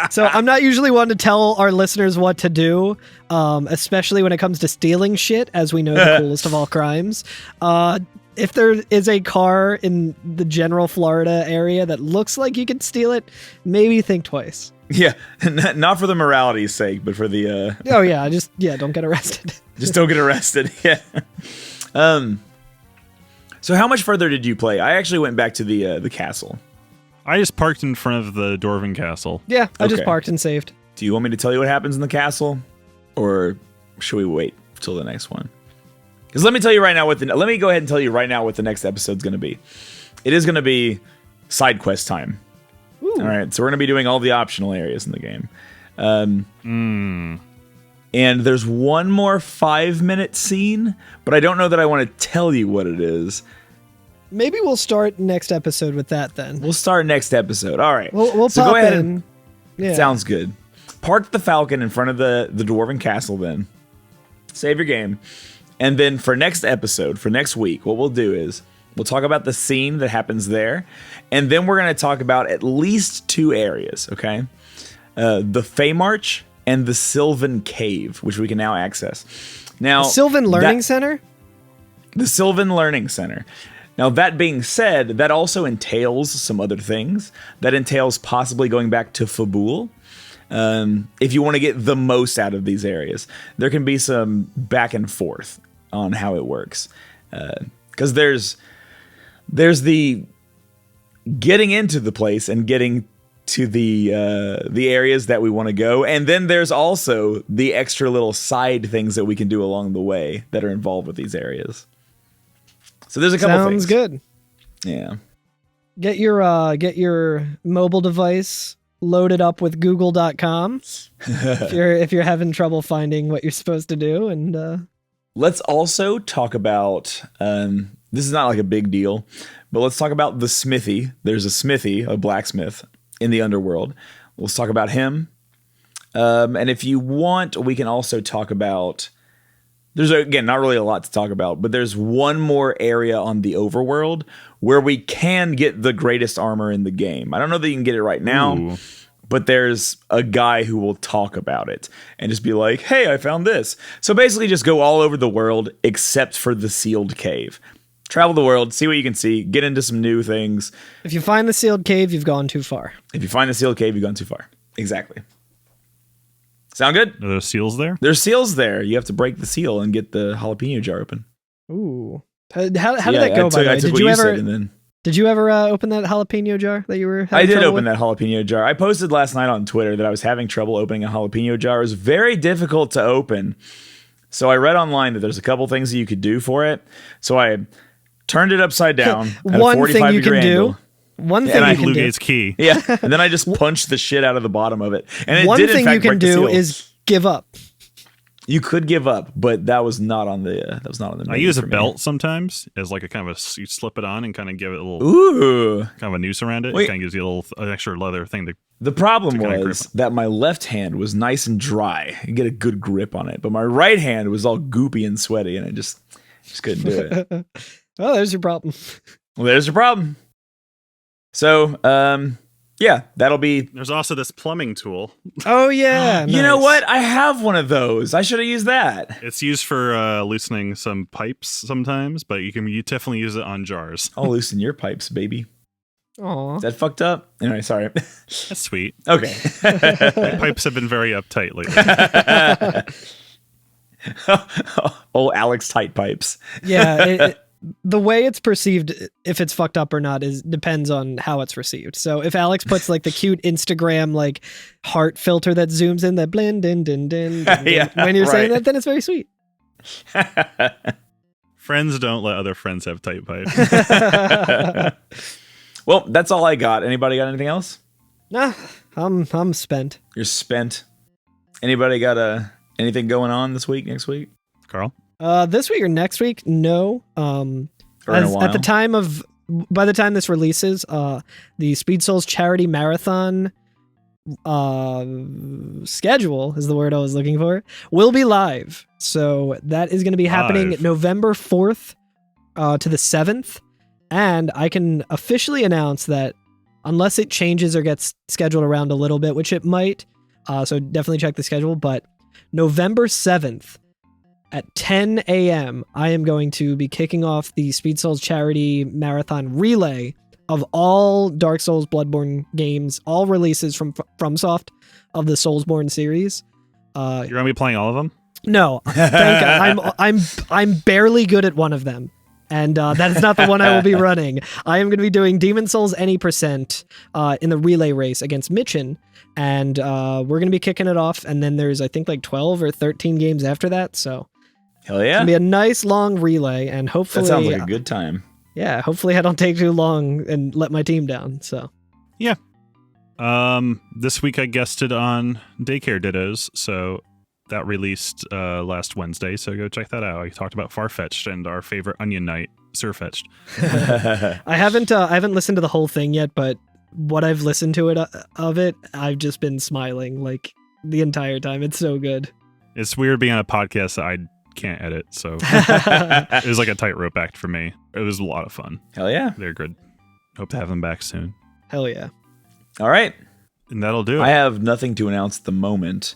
So I'm not usually one to tell our listeners what to do, especially when it comes to stealing shit, as we know the coolest of all crimes. If there is a car in the general Florida area that looks like you can steal it, maybe think twice. Yeah, not for the morality's sake, but for the... don't get arrested. Just don't get arrested, yeah. So how much further did you play? I actually went back to the castle. I just parked in front of the Dwarven castle. Yeah, I just parked and saved. Do you want me to tell you what happens in the castle? Or should we wait till the next one? Because let me tell you right now let me go ahead and tell you right now what the next episode's going to be. It is going to be side quest time. Ooh. All right, so we're going to be doing all the optional areas in the game. And there's one more 5-minute scene, but I don't know that I want to tell you what it is. Maybe we'll start next episode with that then. We'll start next episode. All right. We'll so pop go ahead in. Sounds good. Park the Falcon in front of the Dwarven Castle then. Save your game. And then for next episode, for next week, what we'll do is we'll talk about the scene that happens there. And then we're going to talk about at least 2 areas, okay? The Fey March and the Sylvan Cave, which we can now access. Now, the Sylvan Learning Center? The Sylvan Learning Center. Now, that being said, that also entails some other things. That entails possibly going back to Fabul. If you want to get the most out of these areas. There can be some back and forth on how it works. Because there's the getting into the place and getting to the areas that we want to go. And then there's also the extra little side things that we can do along the way that are involved with these areas. So there's a couple things. Sounds good. Yeah. Get your mobile device loaded up with google.com if you're having trouble finding what you're supposed to do. And let's also talk about this is not like a big deal, but let's talk about the Smithy. There's a Smithy, a blacksmith in the underworld. Let's talk about him. And if you want, we can also talk about There's, again, not really a lot to talk about, but there's one more area on the overworld where we can get the greatest armor in the game. I don't know that you can get it right now, but there's a guy who will talk about it and just be like, hey, I found this. So basically just go all over the world except for the sealed cave. Travel the world, see what you can see, get into some new things. If you find the sealed cave, you've gone too far. If you find the sealed cave, you've gone too far. Exactly. Sound good? Are there seals there? There's seals there. You have to break the seal and get the jalapeno jar open. Ooh. How did that go, by the way? Did you ever open that jalapeno jar that you were having I did trouble open with? that jalapeno jar. I posted last night on Twitter that I was having trouble opening a jalapeno jar. It was very difficult to open. So I read online that there's a couple things that you could do for it. So I turned it upside down. One thing you can do. One thing you can do. Lugate's key. Yeah, and then I just punched the shit out of the bottom of it. And it One did, in thing fact, you can break the do seal. is give up. You could give up, but that was not on the. I menu use a for me. belt sometimes as like a kind of you slip it on and kind of give it a little Ooh. kind of a noose around it. Wait. It kind of gives you a little an extra leather thing to. The problem to kinda was grip that my left hand was nice and dry. You get a good grip on it, but my right hand was all goopy and sweaty, and I just couldn't do it. Well, there's your problem. Well, there's your problem. So, yeah, that'll be. There's also this plumbing tool. Oh yeah. You know nice. what? I have one of those. I should have used that. It's used for loosening some pipes sometimes, but you definitely use it on jars. I'll loosen your pipes, baby. Aw. Is that fucked up? Anyway, sorry. That's sweet. Okay. My pipes have been very uptight lately. Oh, Alex tight pipes. Yeah. The way it's perceived, if it's fucked up or not, depends on how it's received. So if Alex puts like the cute Instagram like heart filter that zooms in, that blend din din din, Yeah, when you're saying right. that, then it's very sweet. Friends don't let other friends have tight pipes. Well, that's all I got. Anybody got anything else? Nah, I'm spent. You're spent. Anybody got anything going on this week, next week? Carl? This week or next week? No. Or in a while? At the time by the time this releases, the Speed Souls charity marathon schedule is the word I was looking for, will be live. So that is going to be happening Live. November 4th to the 7th. And I can officially announce that unless it changes or gets scheduled around a little bit, which it might, so definitely check the schedule, but November 7th at 10 a.m., I am going to be kicking off the Speed Souls charity marathon relay of all Dark Souls Bloodborne games, all releases from FromSoft of the Soulsborne series. You're going to be playing all of them? No, thank God. I'm barely good at one of them. And that is not the one I will be running. I am going to be doing Demon Souls any percent in the relay race against Mitchin. And we're going to be kicking it off. And then there's, I think, like 12 or 13 games after that. So Hell yeah. it's going to be a nice long relay. And hopefully... That sounds like a good time. Yeah, hopefully I don't take too long and let my team down. So Yeah. This week I guested on Daycare Dittos, so that released last Wednesday, so go check that out. I talked about Farfetched and our favorite Onion Knight, Surfetched. I haven't listened to the whole thing yet, but what I've listened to of it, I've just been smiling like the entire time. It's so good. It's weird being on a podcast that I can't edit, so it was like a tightrope act for me. It was a lot of fun. Hell yeah. They're good. Hope to have them back soon. Hell yeah. All right. And that'll do it. I have nothing to announce at the moment.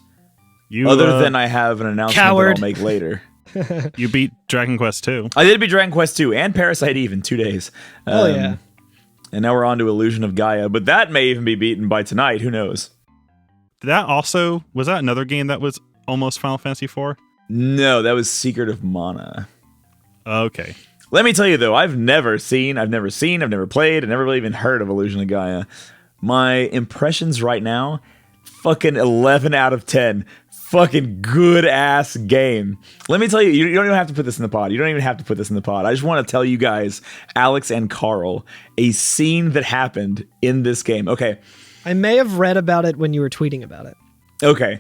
You, other than I have an announcement Coward. that I'll make later. you beat Dragon Quest 2. I did beat Dragon Quest 2 and Parasite Eve in 2 days. Oh yeah. And now we're on to Illusion of Gaia, but that may even be beaten by tonight. Who knows? Was that another game that was almost Final Fantasy IV? No, that was Secret of Mana. Okay. Let me tell you though, I've never played, I've never really even heard of Illusion of Gaia. My impressions right now, fucking 11 out of 10. Fucking good ass game. Let me tell you, you don't even have to put this in the pod. I just want to tell you guys, Alex and Carl, a scene that happened in this game. Okay. I may have read about it when you were tweeting about it. Okay.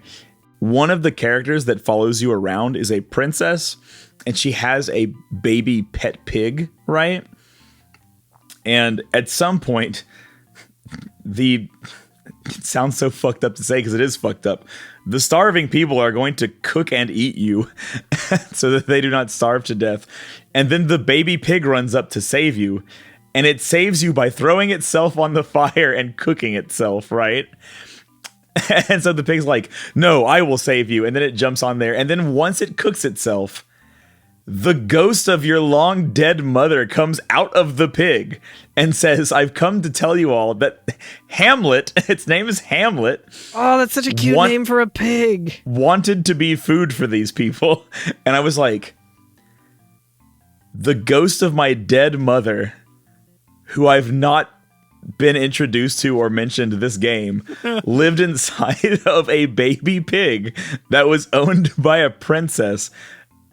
One of the characters that follows you around is a princess, and she has a baby pet pig, right? And at some point, it sounds so fucked up to say because it is fucked up. The starving people are going to cook and eat you. so that they do not starve to death. And then the baby pig runs up to save you, and it saves you by throwing itself on the fire and cooking itself, right? And so the pig's like, no, I will save you. And then it jumps on there. And then once it cooks itself, the ghost of your long dead mother comes out of the pig and says, I've come to tell you all that Hamlet, its name is Hamlet. Oh, that's such a cute name for a pig. Wanted to be food for these people. And I was like, the ghost of my dead mother, who I've not been introduced to or mentioned this game, lived inside of a baby pig that was owned by a princess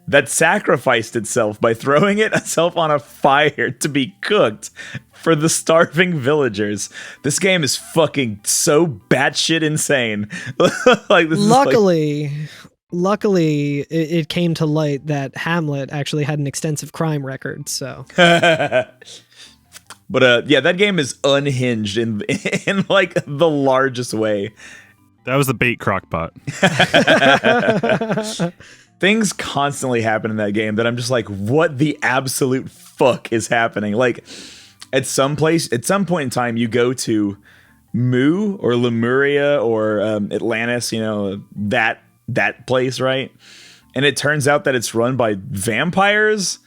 that sacrificed itself by throwing itself on a fire to be cooked for the starving villagers. This game is fucking so batshit insane. Like, this Luckily, it came to light that Hamlet actually had an extensive crime record, so... But yeah, that game is unhinged in like the largest way. That was the bait crockpot. Things constantly happen in that game that I'm just like, what the absolute fuck is happening? Like, at some point in time, you go to Mu or Lemuria or Atlantis, you know, that place, right? And it turns out that it's run by vampires.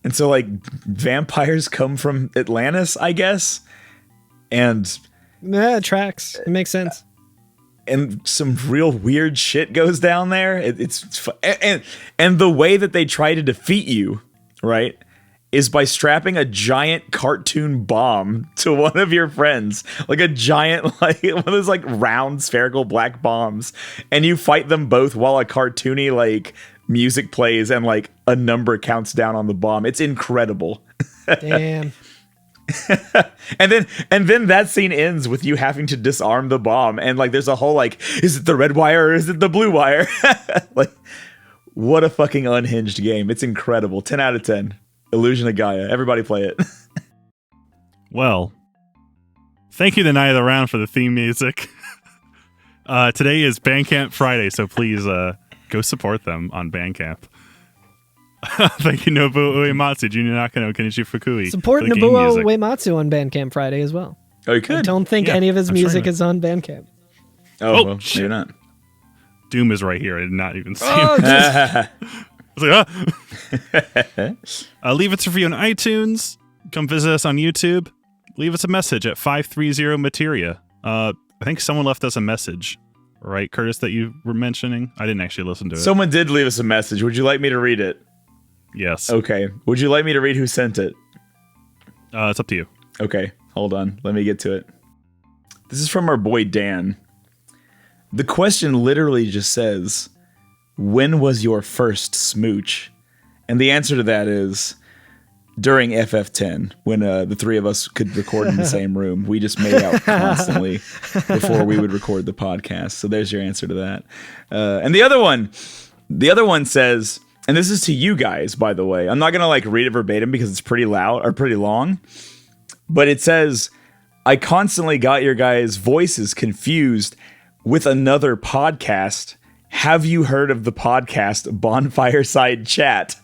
And so, like, vampires come from Atlantis, I guess. And yeah, it tracks. It makes sense. And some real weird shit goes down there. And the way that they try to defeat you, right, is by strapping a giant cartoon bomb to one of your friends, like a giant, like one of those like round spherical black bombs, and you fight them both while a cartoony like music plays and like a number counts down on the bomb. It's incredible. Damn. and then that scene ends with you having to disarm the bomb, and like there's a whole like, is it the red wire or is it the blue wire? Like, what a fucking unhinged game. It's incredible. 10 out of 10. Illusion of Gaia. Everybody play it. Well, thank you to Night of the Round for the theme music. Today is Bandcamp Friday, so please go support them on Bandcamp. Thank you, Nobuo Uematsu, Junior Nakano, Kenichi Fukui. Support for the Nobuo game music. Uematsu on Bandcamp Friday as well. Oh, you could. I don't think any of his music is on Bandcamp. Oh, well, maybe not. Doom is right here. I did not even see Oh, him. just- I was like, leave us a review on iTunes. Come visit us on YouTube. Leave us a message at 530 Materia. I think someone left us a message, right, Curtis, that you were mentioning? I didn't actually listen to it. Someone did leave us a message. Would you like me to read it? Yes. Okay. Would you like me to read who sent it? It's up to you. Okay. Hold on. Let me get to it. This is from our boy Dan. The question literally just says, when was your first smooch? And the answer to that is during FF10, when the three of us could record in the same room. We just made out constantly before we would record the podcast. So there's your answer to that. And the other one says, and this is to you guys, by the way. I'm not going to like read it verbatim because it's pretty loud or pretty long. But it says, I constantly got your guys' voices confused with another podcast. Have you heard of the podcast Bonfireside Chat?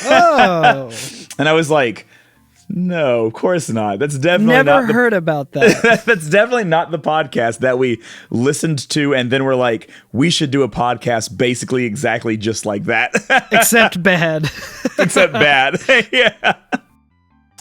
Oh. And I was like, no, of course not. That's definitely Never heard about that. That's definitely not the podcast that we listened to, and then we're like, we should do a podcast basically exactly just like that. Except bad. Except bad. Yeah.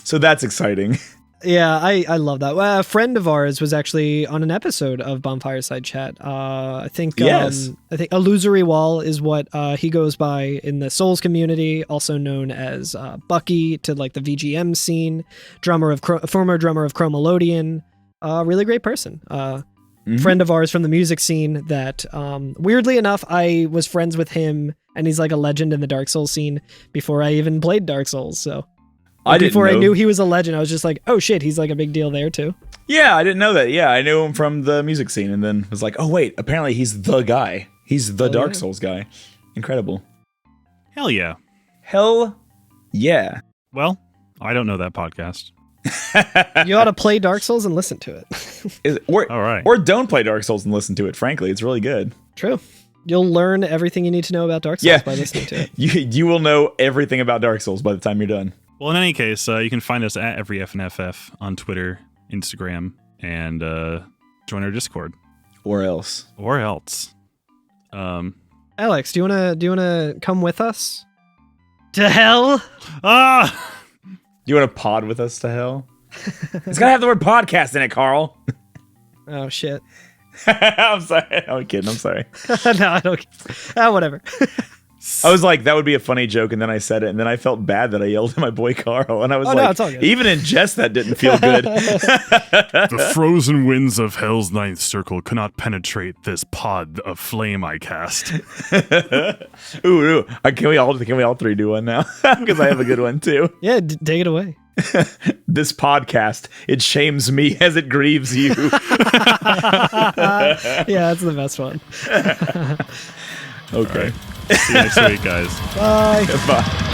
So that's exciting. Yeah, I love that. A friend of ours was actually on an episode of Bonfireside Chat. I think Illusory Wall is what he goes by in the Souls community, also known as Bucky to like the VGM scene, former drummer of Chromelodian. Really great person. Friend of ours from the music scene that, weirdly enough, I was friends with him, and he's like a legend in the Dark Souls scene before I even played Dark Souls, so... Before I knew he was a legend, I was just like, oh shit, he's like a big deal there too. Yeah, I didn't know that. Yeah, I knew him from the music scene, and then was like, oh wait, apparently he's the guy. He's the Dark Souls guy. Incredible. Hell yeah. Hell yeah. Well, I don't know that podcast. You ought to play Dark Souls and listen to it. All right. Or don't play Dark Souls and listen to it, frankly. It's really good. True. You'll learn everything you need to know about Dark Souls by listening to it. You will know everything about Dark Souls by the time you're done. Well, in any case, you can find us at EveryFNFF on Twitter, Instagram, and join our Discord. Or else. Alex, do you wanna come with us to hell? Ah! You want to pod with us to hell? It's gotta have the word podcast in it, Carl. Oh shit. I'm sorry. I'm kidding. I'm sorry. No, I don't. Whatever. I was like, that would be a funny joke, and then I said it, and then I felt bad that I yelled at my boy Carl, and I was no, it's all good. Even in jest, that didn't feel good. The frozen winds of Hell's Ninth Circle cannot penetrate this pod of flame I cast. Ooh. Can we all three do one now? Because I have a good one too. Yeah, take it away. This podcast, it shames me as it grieves you. Yeah, that's the best one. Okay. Right. See you next week, guys. Bye. Bye.